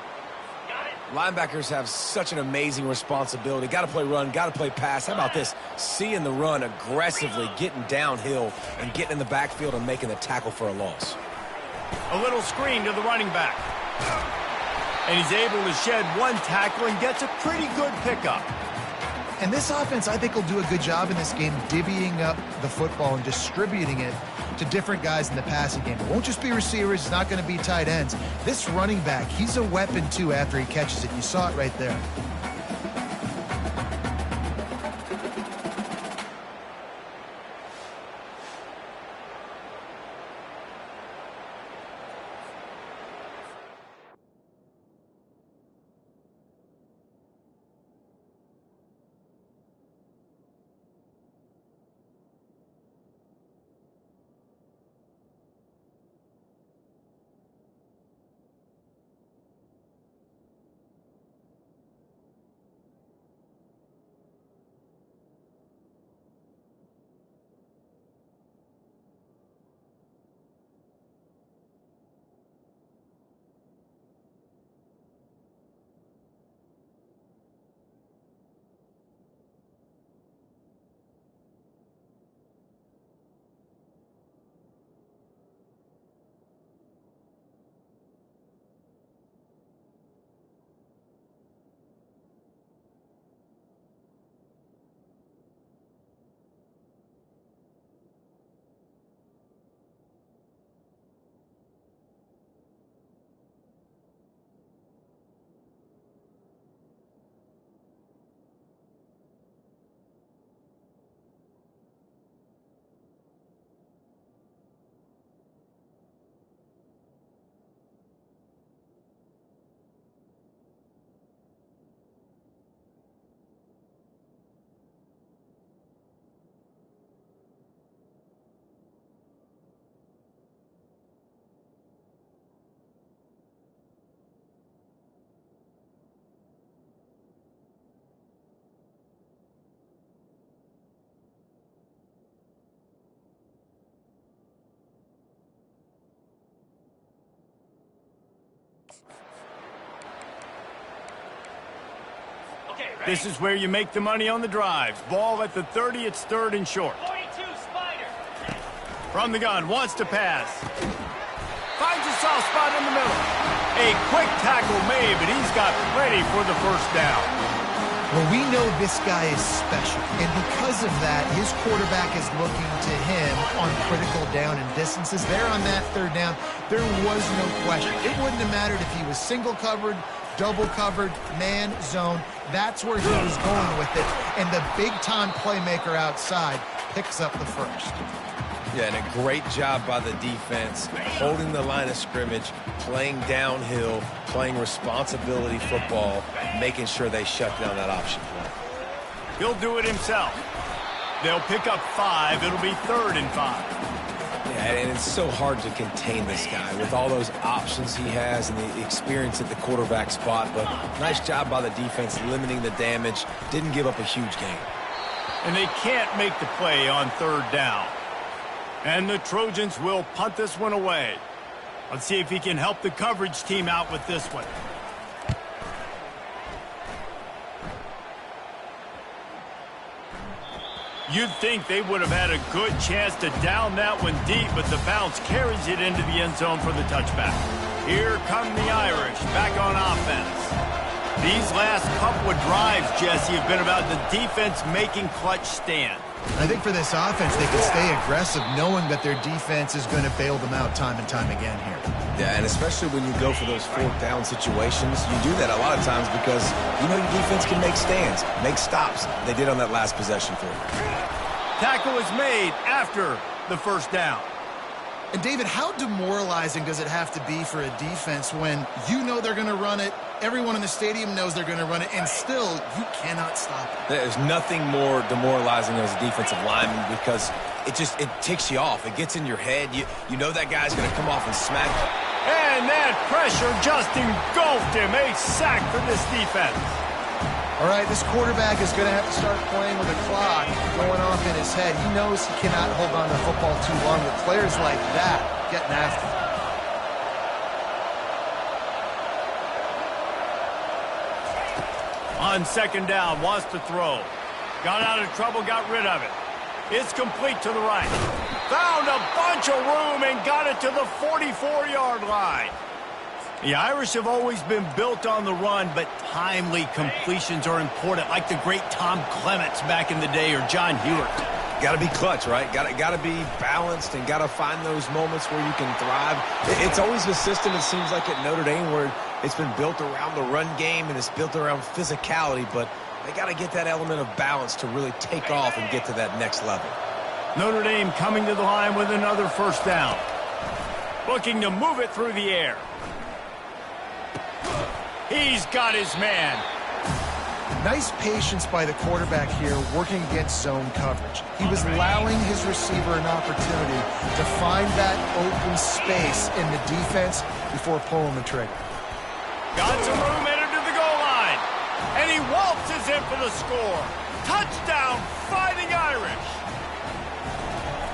C: Linebackers have such an amazing responsibility. Got to play run, got to play pass. How about this? Seeing the run aggressively, getting downhill, and getting in the backfield and making the tackle for a loss.
A: A little screen to the running back. And he's able to shed 1 tackle and gets a pretty good pickup.
B: And this offense, I think, will do a good job in this game divvying up the football and distributing it to different guys in the passing game. It won't just be receivers. It's not going to be tight ends. This running back, he's a weapon, too, after he catches it. You saw it right there.
A: This is where you make the money on the drives. Ball at the 30, it's 3rd and short.
D: 42, Spider.
A: From the gun, wants to pass. Finds a soft spot in the middle. A quick tackle made, but he's got plenty for the first down.
B: Well, we know this guy is special, and because of that, his quarterback is looking to him on critical down and distances. There on that 3rd down, there was no question. It wouldn't have mattered if he was single covered, double covered, man, zone. That's where he was going with it, and the big-time playmaker outside picks up the first.
C: Yeah, and a great job by the defense, holding the line of scrimmage, playing downhill, playing responsibility football, making sure they shut down that option play.
A: He'll do it himself. They'll pick up 5. It'll be 3rd and 5.
C: Yeah, and it's so hard to contain this guy with all those options he has and the experience at the quarterback spot, but nice job by the defense limiting the damage, didn't give up a huge gain.
A: And they can't make the play on 3rd down. And the Trojans will punt this one away. Let's see if he can help the coverage team out with this one. You'd think they would have had a good chance to down that one deep, but the bounce carries it into the end zone for the touchback. Here come the Irish back on offense. These last couple of drives, Jesse, have been about the defense making clutch stand.
B: I think for this offense, they can stay aggressive knowing that their defense is going to bail them out time and time again here.
C: Yeah, and especially when you go for those 4th down situations, you do that a lot of times because you know your defense can make stands, make stops. They did on that last possession for you.
A: Tackle is made after the first down.
B: And David, how demoralizing does it have to be for a defense when you know they're going to run it, everyone in the stadium knows they're going to run it, and still you cannot stop it?
C: There's nothing more demoralizing as a defensive lineman because it ticks you off. It gets in your head. You know that guy's going to come off and smack you.
A: And that pressure just engulfed him. A sack for this defense.
B: All right, this quarterback is going to have to start playing with a clock going off in his head. He knows he cannot hold on to the football too long with players like that getting after him.
A: On second down, wants to throw. Got out of trouble, got rid of it. It's complete to the right. Found a bunch of room and got it to the 44-yard line. The Irish have always been built on the run, but timely completions are important, like the great Tom Clements back in the day or John Hewlett.
C: Got to be clutch, right? Got to be balanced and got to find those moments where you can thrive. It's always a system, it seems like, at Notre Dame where it's been built around the run game and it's built around physicality, but they got to get that element of balance to really take off and get to that next level.
A: Notre Dame coming to the line with another first down. Looking to move it through the air. He's got his man.
B: Nice patience by the quarterback here working against zone coverage. He was allowing his receiver an opportunity to find that open space in the defense before pulling the trigger.
A: Got some room headed to the goal line. And he waltzes in for the score. Touchdown, Fighting Irish.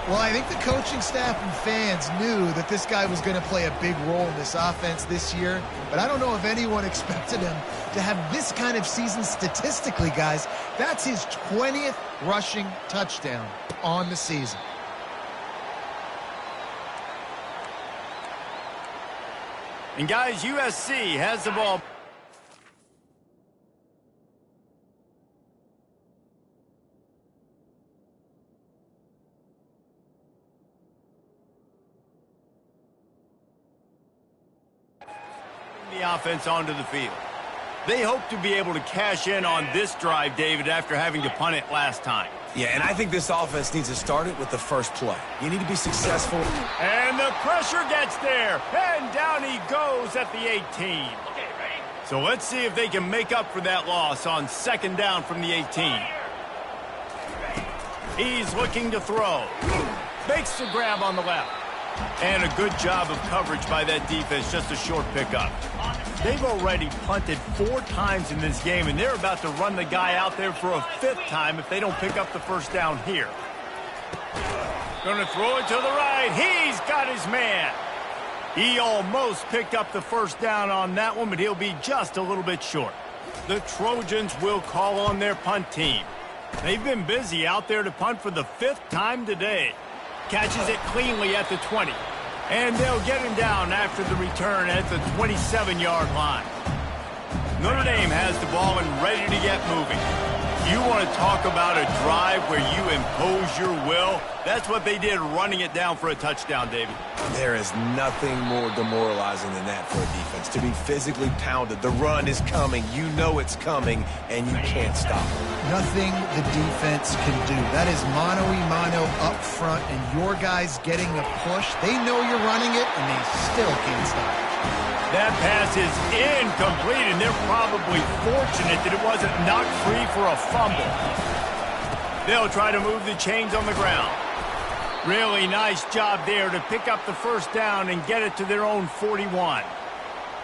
B: Well, I think the coaching staff and fans knew that this guy was going to play a big role in this offense this year, but I don't know if anyone expected him to have this kind of season statistically, guys. That's his 20th rushing touchdown on the season.
A: And guys, USC has the ball. The offense onto the field. They hope to be able to cash in on this drive, David, after having to punt it last time.
C: Yeah, and I think this offense needs to start it with the first play. You need to be successful.
A: And the pressure gets there. And down he goes at the 18. So let's see if they can make up for that loss on second down from the 18. He's looking to throw. Makes the grab on the left. And a good job of coverage by that defense, just a short pickup. They've already punted 4 times in this game, and they're about to run the guy out there for a 5th time if they don't pick up the first down here. Going to throw it to the right. He's got his man. He almost picked up the first down on that one, but he'll be just a little bit short. The Trojans will call on their punt team. They've been busy out there to punt for the 5th time today. Catches it cleanly at the 20. And they'll get him down after the return at the 27-yard line. Notre Dame has the ball and ready to get moving. You want to talk about a drive where you impose your will? That's what they did, running it down for a touchdown, David.
C: There is nothing more demoralizing than that for a defense. To be physically pounded. The run is coming. You know it's coming, and you can't stop it.
B: Nothing the defense can do. That is mano-a-mano up front, and your guys getting a push. They know you're running it, and they still can't stop it.
A: That pass is incomplete, and they're probably fortunate that it wasn't knocked free for a fumble. They'll try to move the chains on the ground. Really nice job there to pick up the first down and get it to their own 41.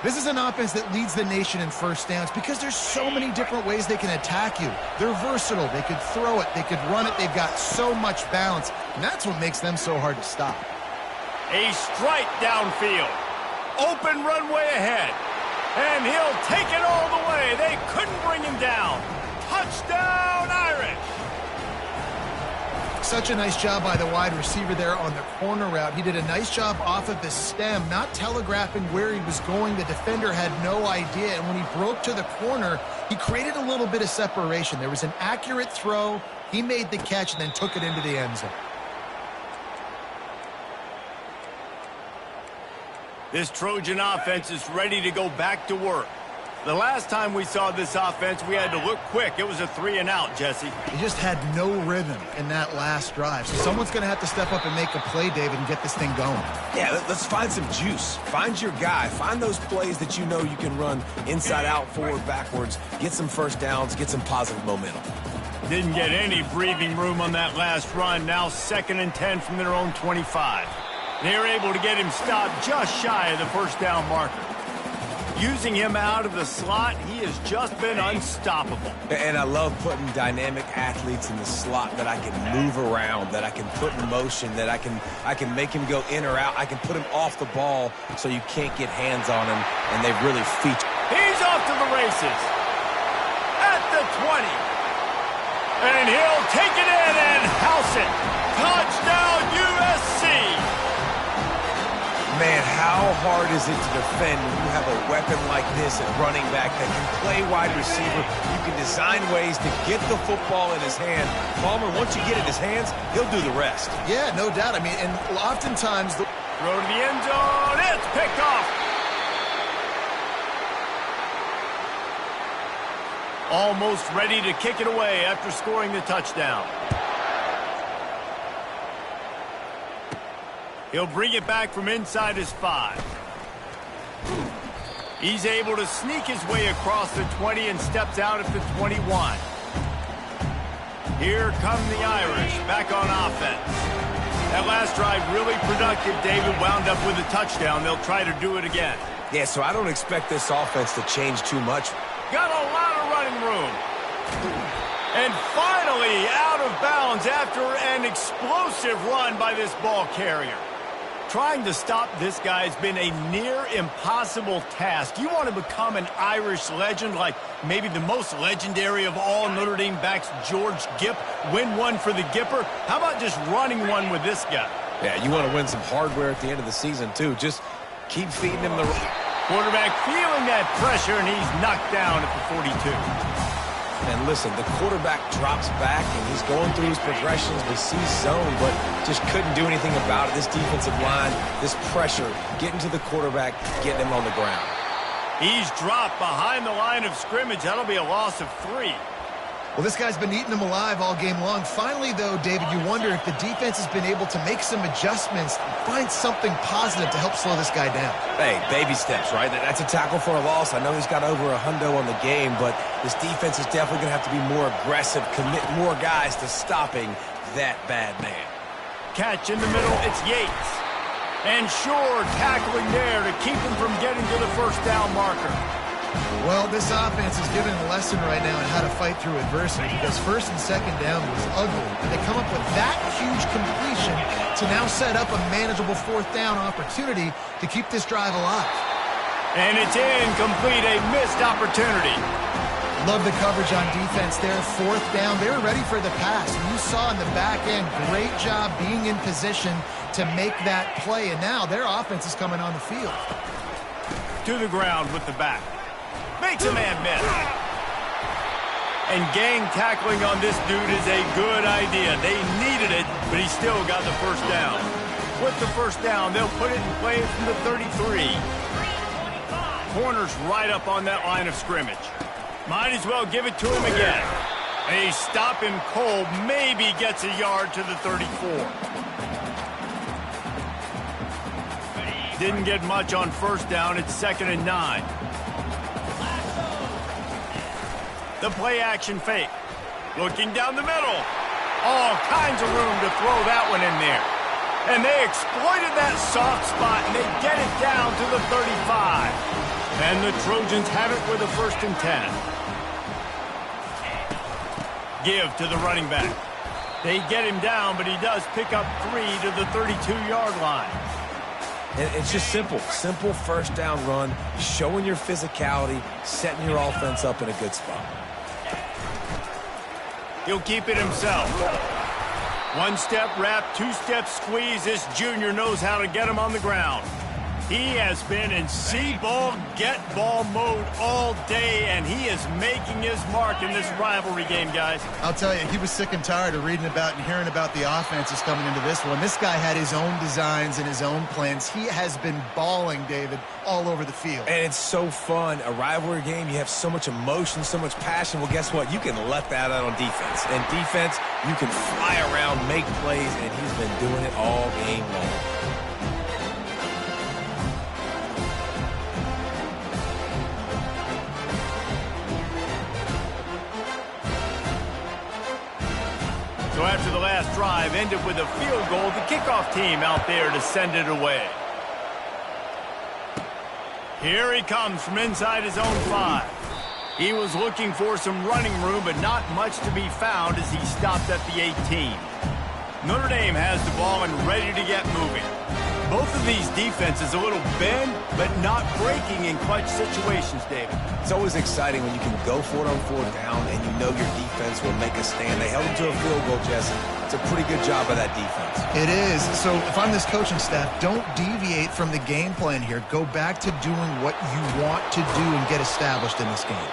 B: This is an offense that leads the nation in first downs because there's so many different ways they can attack you. They're versatile. They could throw it. They could run it. They've got so much balance, and that's what makes them so hard to stop.
A: A strike downfield. Open runway ahead. And he'll take it all the way. They couldn't bring him down. Touchdown, Irish.
B: Such a nice job by the wide receiver there on the corner route. He did a nice job off of the stem, not telegraphing where he was going. The defender had no idea, and when he broke to the corner, he created a little bit of separation. There was an accurate throw. He made the catch and then took it into the end zone.
A: This Trojan offense is ready to go back to work. The last time we saw this offense, we had to look quick. It was a 3-and-out, Jesse.
B: He just had no rhythm in that last drive. So someone's going to have to step up and make a play, David, and get this thing going.
C: Yeah, let's find some juice. Find your guy. Find those plays that you know you can run inside out, forward, backwards. Get some first downs. Get some positive momentum.
A: Didn't get any breathing room on that last run. Now 2nd and 10 from their own 25. They're able to get him stopped just shy of the first down marker. Using him out of the slot, he has just been unstoppable.
C: And I love putting dynamic athletes in the slot that I can move around, that I can put in motion, that I can make him go in or out. I can put him off the ball so you can't get hands on him, and they've really featured.
A: He's off to the races. At the 20. And he'll take it in and house it. Touchdown, USC.
C: Man, how hard is it to defend when you have a weapon like this at running back that can play wide receiver? You can design ways to get the football in his hand. Palmer, once you get it in his hands, he'll do the rest.
B: Yeah, no doubt. I mean, and oftentimes...
A: Throw to the end zone. It's picked off. Almost ready to kick it away after scoring the touchdown. He'll bring it back from inside his 5. He's able to sneak his way across the 20 and steps out at the 21. Here come the Irish back on offense. That last drive really productive. David wound up with a touchdown. They'll try to do it again.
C: Yeah, so I don't expect this offense to change too much.
A: Got a lot of running room. And finally out of bounds after an explosive run by this ball carrier. Trying to stop this guy has been a near impossible task. You want to become an Irish legend like maybe the most legendary of all Notre Dame backs, George Gipp, win one for the Gipper? How about just running one with this guy?
C: Yeah, you want to win some hardware at the end of the season, too. Just keep feeding him the...
A: Quarterback feeling that pressure, and he's knocked down at the 42.
C: And listen, the quarterback drops back, and he's going through his progressions. We see zone, but just couldn't do anything about it. This defensive line, this pressure, getting to the quarterback, getting him on the ground.
A: He's dropped behind the line of scrimmage. That'll be a loss of 3.
B: Well, this guy's been eating them alive all game long. Finally, though, David, you wonder if the defense has been able to make some adjustments, find something positive to help slow this guy down.
C: Hey, baby steps, right? That's a tackle for a loss. I know he's got over $100 on the game, but this defense is definitely going to have to be more aggressive, commit more guys to stopping that bad man.
A: Catch in the middle, it's Yates. And Shore tackling there to keep him from getting to the first down marker.
B: Well, this offense is giving a lesson right now on how to fight through adversity because 1st and 2nd down was ugly. And they come up with that huge completion to now set up a manageable 4th down opportunity to keep this drive alive.
A: And it's incomplete, a missed opportunity.
B: Love the coverage on defense there. 4th down, they were ready for the pass. And you saw in the back end, great job being in position to make that play. And now their offense is coming on the field.
A: To the ground with the back. Makes a man miss. And gang tackling on this dude is a good idea. They needed it, but he still got the first down. With the first down, they'll put it in play from the 33. Corner's right up on that line of scrimmage. Might as well give it to him again. They stop him cold, maybe gets a yard to the 34. Didn't get much on first down. It's 2nd and 9. The play-action fake. Looking down the middle. All kinds of room to throw that one in there. And they exploited that soft spot, and they get it down to the 35. And the Trojans have it with a 1st and 10. Give to the running back. They get him down, but he does pick up 3 to the 32-yard line.
C: And it's just simple. Simple first down run, showing your physicality, setting your offense up in a good spot.
A: He'll keep it himself. 1-step wrap, 2-step squeeze. This junior knows how to get him on the ground. He has been in see-ball, get-ball mode all day, and he is making his mark in this rivalry game, guys.
B: I'll tell you, he was sick and tired of reading about and hearing about the offenses coming into this one. This guy had his own designs and his own plans. He has been balling, David, all over the field.
C: And it's so fun. A rivalry game, you have so much emotion, so much passion. Well, guess what? You can let that out on defense. And defense, you can fly around, make plays, and he's been doing it all game long.
A: So after the last drive ended with a field goal, the kickoff team out there to send it away. Here he comes from inside his own 5. He was looking for some running room, but not much to be found as he stopped at the 18. Notre Dame has the ball and ready to get moving. Both of these defenses a little bend, but not breaking in clutch situations, David.
C: It's always exciting when you can go for it on 4th down and you know your defense will make a stand. They held him to a field goal, Jesse. It's a pretty good job by that defense.
B: It is. So if I'm this coaching staff, don't deviate from the game plan here. Go back to doing what you want to do and get established in this game.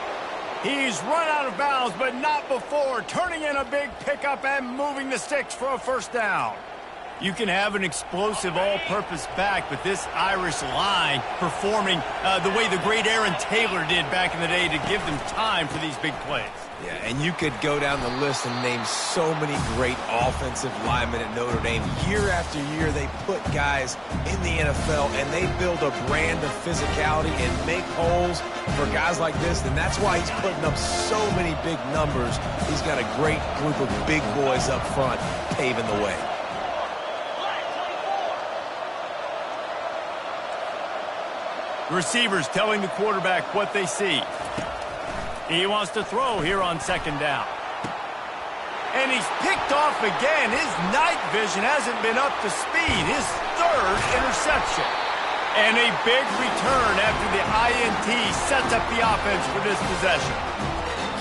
A: He's run out of bounds, but not before turning in a big pickup and moving the sticks for a 1st down. You can have an explosive all-purpose back, but this Irish line performing the way the great Aaron Taylor did back in the day to give them time for these big plays.
C: Yeah, and you could go down the list and name so many great offensive linemen at Notre Dame. Year after year, they put guys in the NFL, and they build a brand of physicality and make holes for guys like this, and that's why he's putting up so many big numbers. He's got a great group of big boys up front paving the way.
A: Receivers telling the quarterback what they see. He wants to throw here on 2nd down. And he's picked off again. His night vision hasn't been up to speed. His 3rd interception. And a big return after the INT sets up the offense for this possession.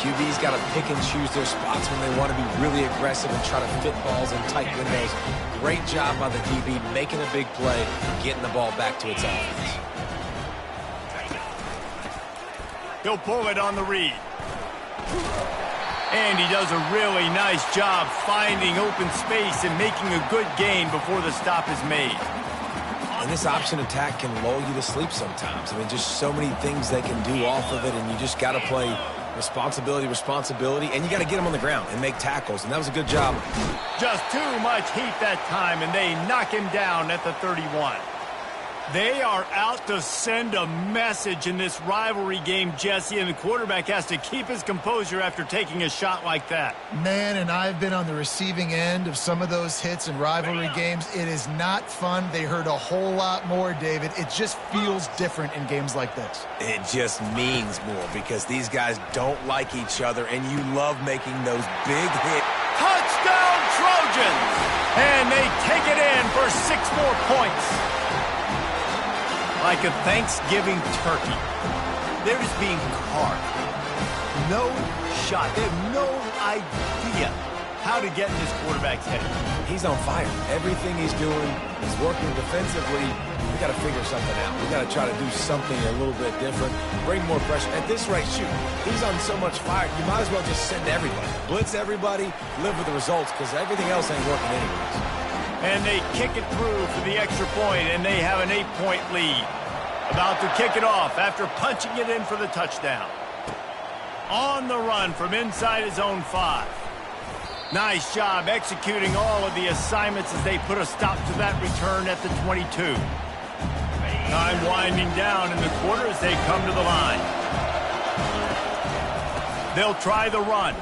C: QB's got to pick and choose their spots when they want to be really aggressive and try to fit balls in tight windows. Great job by the DB making a big play, getting the ball back to its offense.
A: He'll pull it on the read. And he does a really nice job finding open space and making a good gain before the stop is made.
C: And this option attack can lull you to sleep sometimes. I mean, just so many things they can do off of it, and you just got to play responsibility, and you got to get them on the ground and make tackles, and that was a good job.
A: Just too much heat that time, and they knock him down at the 31. They are out to send a message in this rivalry game, Jesse, and the quarterback has to keep his composure after taking a shot like that.
B: Man, and I've been on the receiving end of some of those hits in rivalry games. It is not fun. They hurt a whole lot more, David. It just feels different in games like this.
C: It just means more because these guys don't like each other, and you love making those big hits.
A: Touchdown, Trojans! And they take it in for 6 more points. Like a Thanksgiving turkey. They're just being carved. No shot. They have no idea how to get in this quarterback's head.
C: He's on fire. Everything he's doing is working defensively. We got to figure something out. We got to try to do something a little bit different. Bring more pressure. At this rate, shoot, he's on so much fire. You might as well just send everybody. Blitz everybody. Live with the results because everything else ain't working anyways.
A: And they kick it through for the extra point, and they have an 8-point lead. About to kick it off after punching it in for the touchdown. On the run from inside his own 5. Nice job executing all of the assignments as they put a stop to that return at the 22. Time winding down in the quarter as they come to the line. They'll try the run.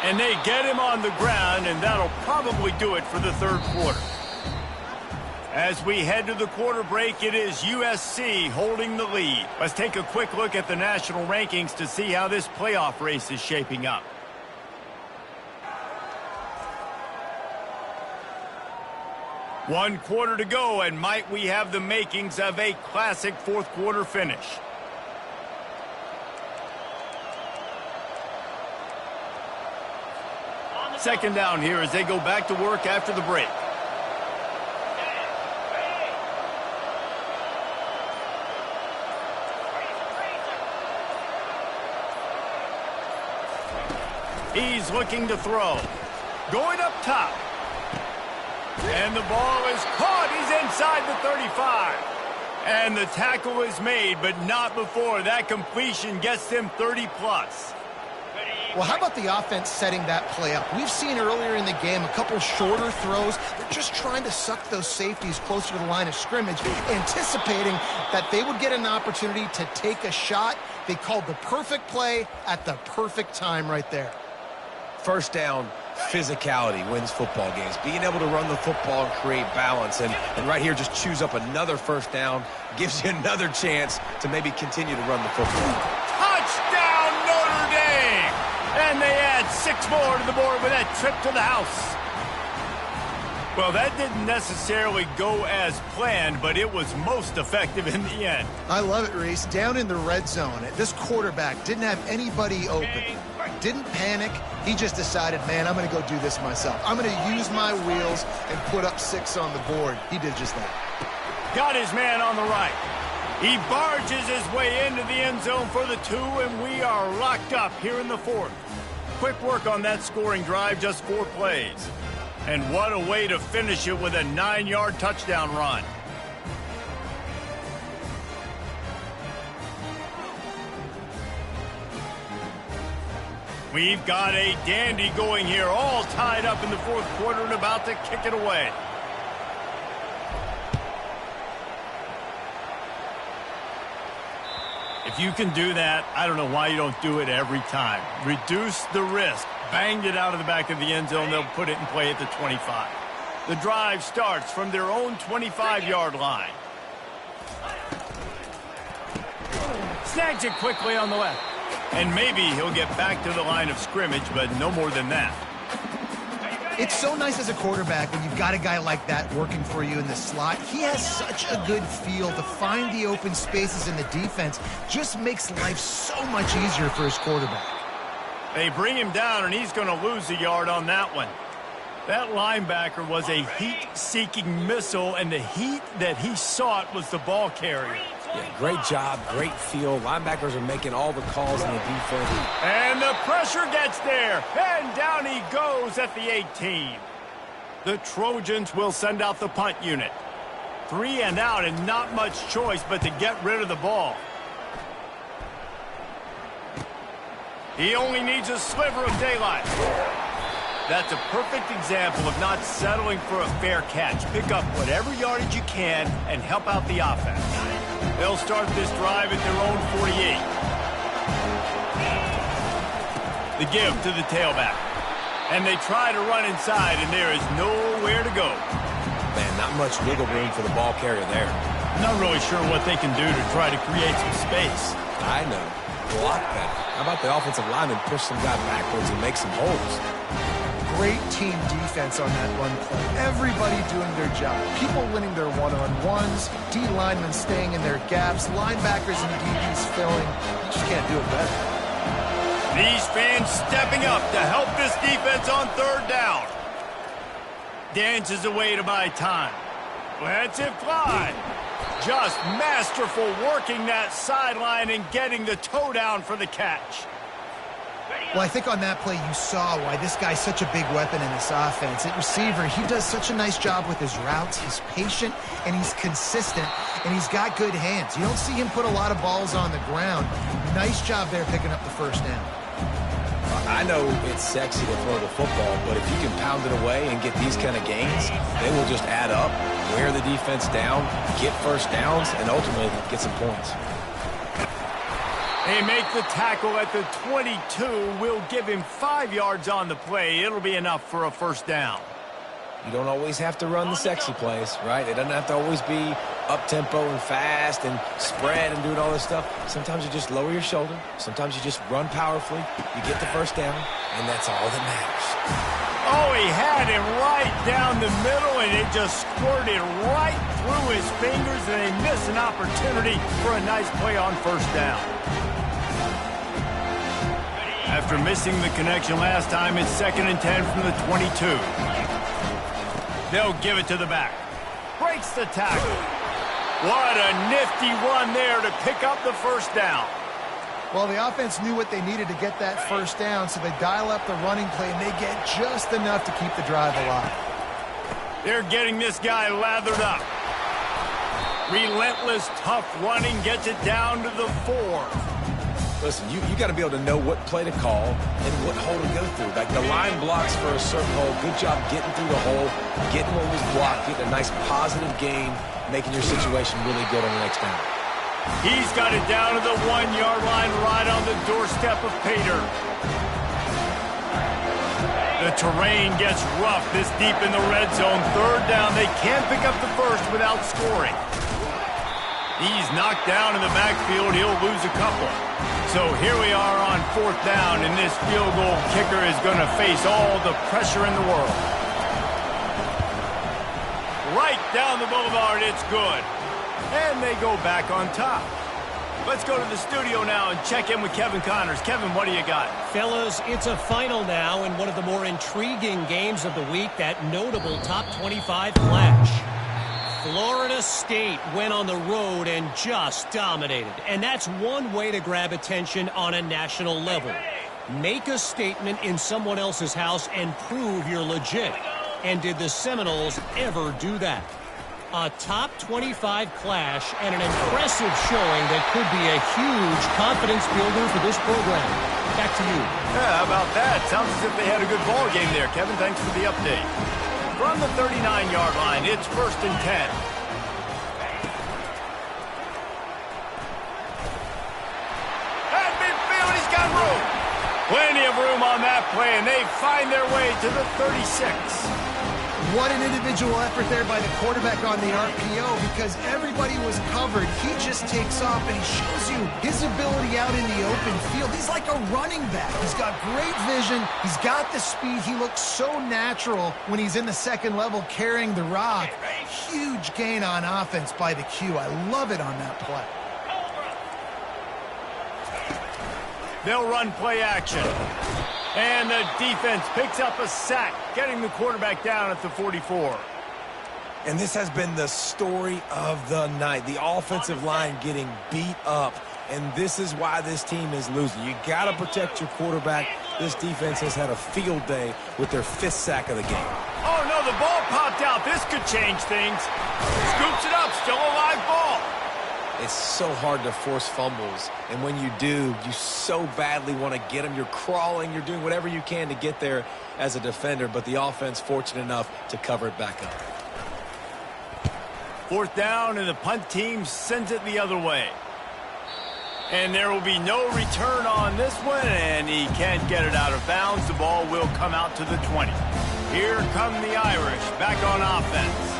A: And they get him on the ground, and that'll probably do it for the 3rd quarter. As we head to the quarter break, it is USC holding the lead. Let's take a quick look at the national rankings to see how this playoff race is shaping up. One quarter to go, and might we have the makings of a classic 4th quarter finish. Second down here as they go back to work after the break. He's looking to throw. Going up top. And the ball is caught. He's inside the 35. And the tackle is made, but not before that completion gets them 30-plus.
B: Well, how about the offense setting that play up? We've seen earlier in the game a couple shorter throws. They're just trying to suck those safeties closer to the line of scrimmage, anticipating that they would get an opportunity to take a shot. They called the perfect play at the perfect time right there.
C: First down, physicality wins football games. Being able to run the football and create balance. And right here, just choose up another first down. Gives you another chance to maybe continue to run the football.
A: Touchdown, Notre Dame! And they add 6 more to the board with that trip to the house. Well, that didn't necessarily go as planned, but it was most effective in the end.
B: I love it, Reese. Down in the red zone, this quarterback didn't have anybody open. Didn't panic. He just decided, man, I'm going to go do this myself. I'm going to use my wheels and put up 6 on the board. He did just that.
A: Got his man on the right. He barges his way into the end zone for the 2, and we are locked up here in the 4th. Quick work on that scoring drive, just 4 plays. And what a way to finish it with a 9-yard touchdown run. We've got a dandy going here, all tied up in the 4th quarter and about to kick it away. If you can do that, I don't know why you don't do it every time. Reduce the risk. Banged it out of the back of the end zone. They'll put it in play at the 25. The drive starts from their own 25-yard line. Snags it quickly on the left. And maybe he'll get back to the line of scrimmage, but no more than that.
B: It's so nice as a quarterback when you've got a guy like that working for you in the slot. He has such a good feel to find the open spaces in the defense. Just makes life so much easier for his quarterback.
A: They bring him down, and he's going to lose a yard on that one. That linebacker was a heat-seeking missile, and the heat that he sought was the ball carrier.
C: Yeah, great job, great feel. Linebackers are making all the calls in the defense.
A: And the pressure gets there, and down he goes at the 18. The Trojans will send out the punt unit. 3 and out, and not much choice but to get rid of the ball. He only needs a sliver of daylight. That's a perfect example of not settling for a fair catch. Pick up whatever yardage you can and help out the offense. They'll start this drive at their own 48. The give to the tailback. And they try to run inside, and there is nowhere to go.
C: Man, not much wiggle room for the ball carrier there.
A: Not really sure what they can do to try to create some space.
C: I know. Block better. How about the offensive lineman push some guy backwards and make some holes?
B: Great team defense on that run play. Everybody doing their job. People winning their one-on-ones, D linemen staying in their gaps, linebackers and DBs filling. You just can't do it better.
A: These fans stepping up to help this defense on 3rd down. Dances away to buy time. Lets it fly. Just masterful working that sideline and getting the toe down for the catch.
B: Well, I think on that play you saw why this guy's such a big weapon in this offense. At receiver, he does such a nice job with his routes. He's patient, and he's consistent, and he's got good hands. You don't see him put a lot of balls on the ground. Nice job there picking up the first down.
C: I know it's sexy to throw the football, but if you can pound it away and get these kind of gains, they will just add up, wear the defense down, get first downs, and ultimately get some points.
A: They make the tackle at the 22. We'll give him 5 yards on the play. It'll be enough for a first down.
C: You don't always have to run the sexy plays, right? It doesn't have to always be up-tempo and fast and spread and doing all this stuff. Sometimes you just lower your shoulder. Sometimes you just run powerfully. You get the first down, and that's all that matters.
A: Oh, he had him right down the middle, and it just squirted right through his fingers, and they miss an opportunity for a nice play on first down. After missing the connection last time, it's 2nd and 10 from the 22. They'll give it to the back. Breaks the tackle. What a nifty run there to pick up the first down.
B: Well, the offense knew what they needed to get that first down, so they dial up the running play, and they get just enough to keep the drive alive.
A: They're getting this guy lathered up. Relentless, tough running gets it down to the 4.
C: Listen, you got to be able to know what play to call and what hole to go through. Like the line blocks for a certain hole. Good job getting through the hole, getting what was blocked, getting a nice positive gain, making your situation really good on the next down.
A: He's got it down to the 1-yard line right on the doorstep of Pater. The terrain gets rough this deep in the red zone. Third down, they can't pick up the first without scoring. He's knocked down in the backfield. He'll lose a couple. So here we are on 4th down, and this field goal kicker is going to face all the pressure in the world. Right down the boulevard, it's good. And they go back on top. Let's go to the studio now and check in with Kevin Connors. Kevin, what do you got?
D: Fellas, it's a final now in one of the more intriguing games of the week, that notable top 25 clash. Florida State went on the road and just dominated. And that's one way to grab attention on a national level. Make a statement in someone else's house and prove you're legit. And did the Seminoles ever do that? A top 25 clash and an impressive showing that could be a huge confidence builder for this program. Back to you.
A: Yeah, how about that? Sounds as if they had a good ball game there, Kevin. Thanks for the update. From the 39-yard line, it's 1st and 10. At midfield, he's got room. Plenty of room on that play, and they find their way to the 36.
B: What an individual effort there by the quarterback on the RPO, because everybody was covered. He just takes off, and he shows you his ability out in the open field. He's like a running back. He's got great vision. He's got the speed. He looks so natural when he's in the second level carrying the rock. Huge gain on offense by the Q. I love it on that play.
A: They'll run play action. And the defense picks up a sack, getting the quarterback down at the 44.
C: And this has been the story of the night. The offensive line getting beat up. And this is why this team is losing. You got to protect your quarterback. This defense has had a field day with their 5th sack of the game.
A: Oh, no, the ball popped out. This could change things. Scoops it up. Still a live ball.
C: It's so hard to force fumbles, and when you do, you so badly want to get them. You're crawling, you're doing whatever you can to get there as a defender, but the offense fortunate enough to cover it back up.
A: 4th down, and the punt team sends it the other way. And there will be no return on this one, and he can't get it out of bounds. The ball will come out to the 20. Here come the Irish, back on offense.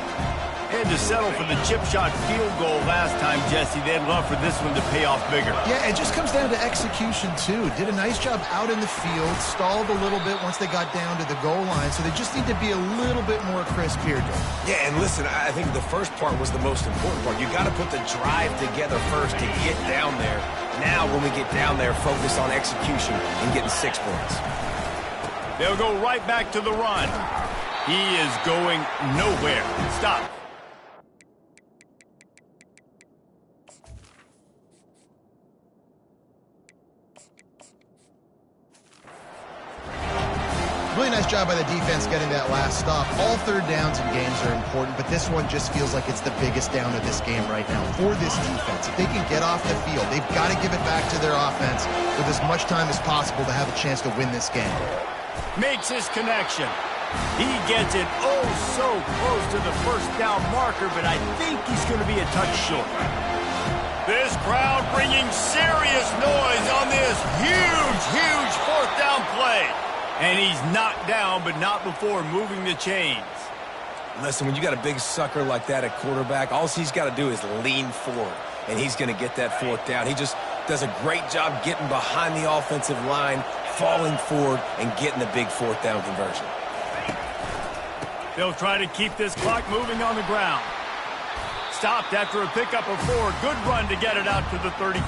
A: And to settle for the chip shot field goal last time, Jesse, they'd love for this one to pay off bigger.
B: Yeah, it just comes down to execution, too. Did a nice job out in the field, stalled a little bit once they got down to the goal line, so they just need to be a little bit more crisp here, Joe.
C: Yeah, and listen, I think the first part was the most important part. You got to put the drive together first to get down there. Now, when we get down there, focus on execution and getting 6 points.
A: They'll go right back to the run. He is going nowhere. Stop.
B: Really nice job by the defense getting that last stop. All 3rd downs in games are important, but this one just feels like it's the biggest down of this game right now for this defense. If they can get off the field, they've got to give it back to their offense with as much time as possible to have a chance to win this game.
A: Makes his connection. He gets it oh so close to the 1st down marker, but I think he's going to be a touch short. This crowd bringing serious noise on this huge 4th down play. And he's knocked down, but not before moving the chains.
C: Listen, when you got a big sucker like that at quarterback, all he's got to do is lean forward, and he's going to get that 4th down. He just does a great job getting behind the offensive line, falling forward, and getting the big 4th down conversion.
A: They'll try to keep this clock moving on the ground. Stopped after a pickup of 4. Good run to get it out to the 34.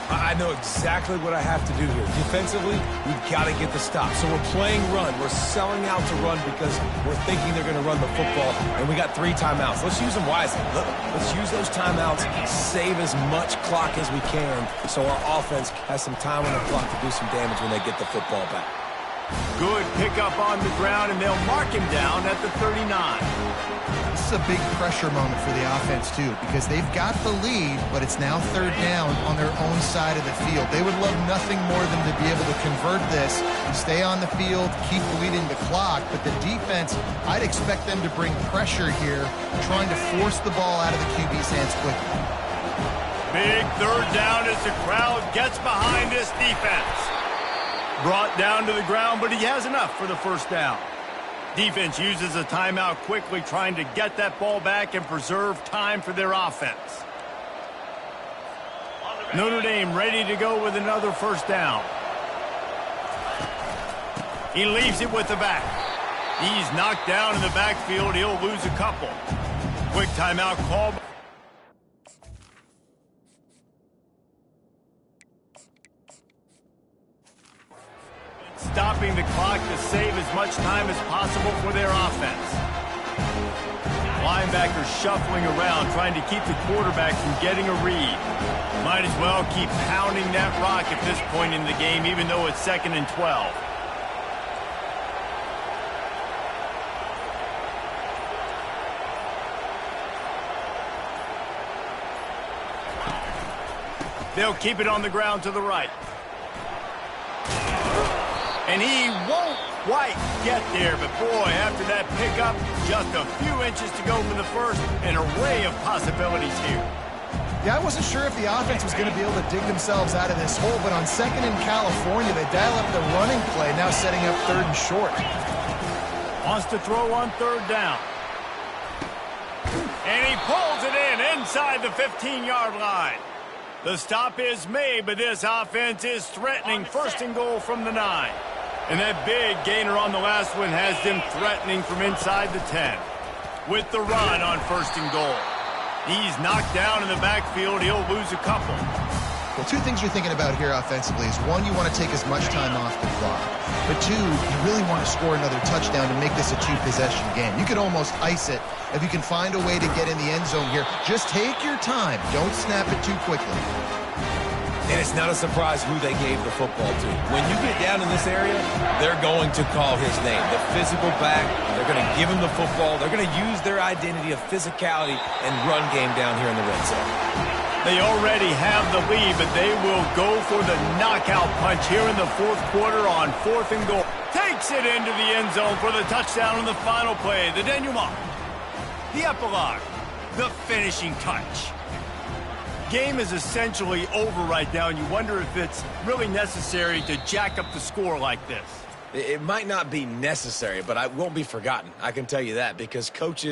C: I know exactly what I have to do here. Defensively, we've got to get the stop. So we're playing run. We're selling out to run because we're thinking they're going to run the football, and we got 3 timeouts. Let's use them wisely. Let's use those timeouts, save as much clock as we can so our offense has some time on the clock to do some damage when they get the football back.
A: Good pickup on the ground, and they'll mark him down at the 39.
B: This is a big pressure moment for the offense, too, because they've got the lead, but it's now 3rd down on their own side of the field. They would love nothing more than to be able to convert this, stay on the field, keep bleeding the clock, but the defense, I'd expect them to bring pressure here, trying to force the ball out of the QB's hands quickly.
A: Big 3rd down as the crowd gets behind this defense. Brought down to the ground, but he has enough for the 1st down. Defense uses a timeout quickly, trying to get that ball back and preserve time for their offense. Notre Dame ready to go with another 1st down. He leaves it with the back. He's knocked down in the backfield. He'll lose a couple. Quick timeout call. Stopping the clock to save as much time as possible for their offense. Linebackers shuffling around, trying to keep the quarterback from getting a read. Might as well keep pounding that rock at this point in the game, even though it's 2nd and 12. They'll keep it on the ground to the right. And he won't quite get there, but boy, after that pickup, just a few inches to go for the 1st, an array of possibilities here.
B: Yeah, I wasn't sure if the offense was going to be able to dig themselves out of this hole, but on 2nd in California, they dial up the running play, now setting up 3rd and short.
A: Wants to throw on 3rd down. And he pulls it in inside the 15-yard line. The stop is made, but this offense is threatening 1st and goal from the 9. And that big gainer on the last one has them threatening from inside the 10. With the run on 1st and goal. He's knocked down in the backfield. He'll lose a couple.
B: Well, 2 things you're thinking about here offensively is, 1, you want to take as much time off the clock. But 2, you really want to score another touchdown to make this a 2-possession game. You could almost ice it if you can find a way to get in the end zone here. Just take your time. Don't snap it too quickly.
C: And it's not a surprise who they gave the football to. When you get down in this area, they're going to call his name. The physical back, they're going to give him the football. They're going to use their identity of physicality and run game down here in the red zone.
A: They already have the lead, but they will go for the knockout punch here in the 4th quarter on 4th and goal. Takes it into the end zone for the touchdown on the final play. The denouement, the epilogue, the finishing touch. Game is essentially over right now, and you wonder if it's really necessary to jack up the score like this.
C: It might not be necessary, but it won't be forgotten. I can tell you that, because coaches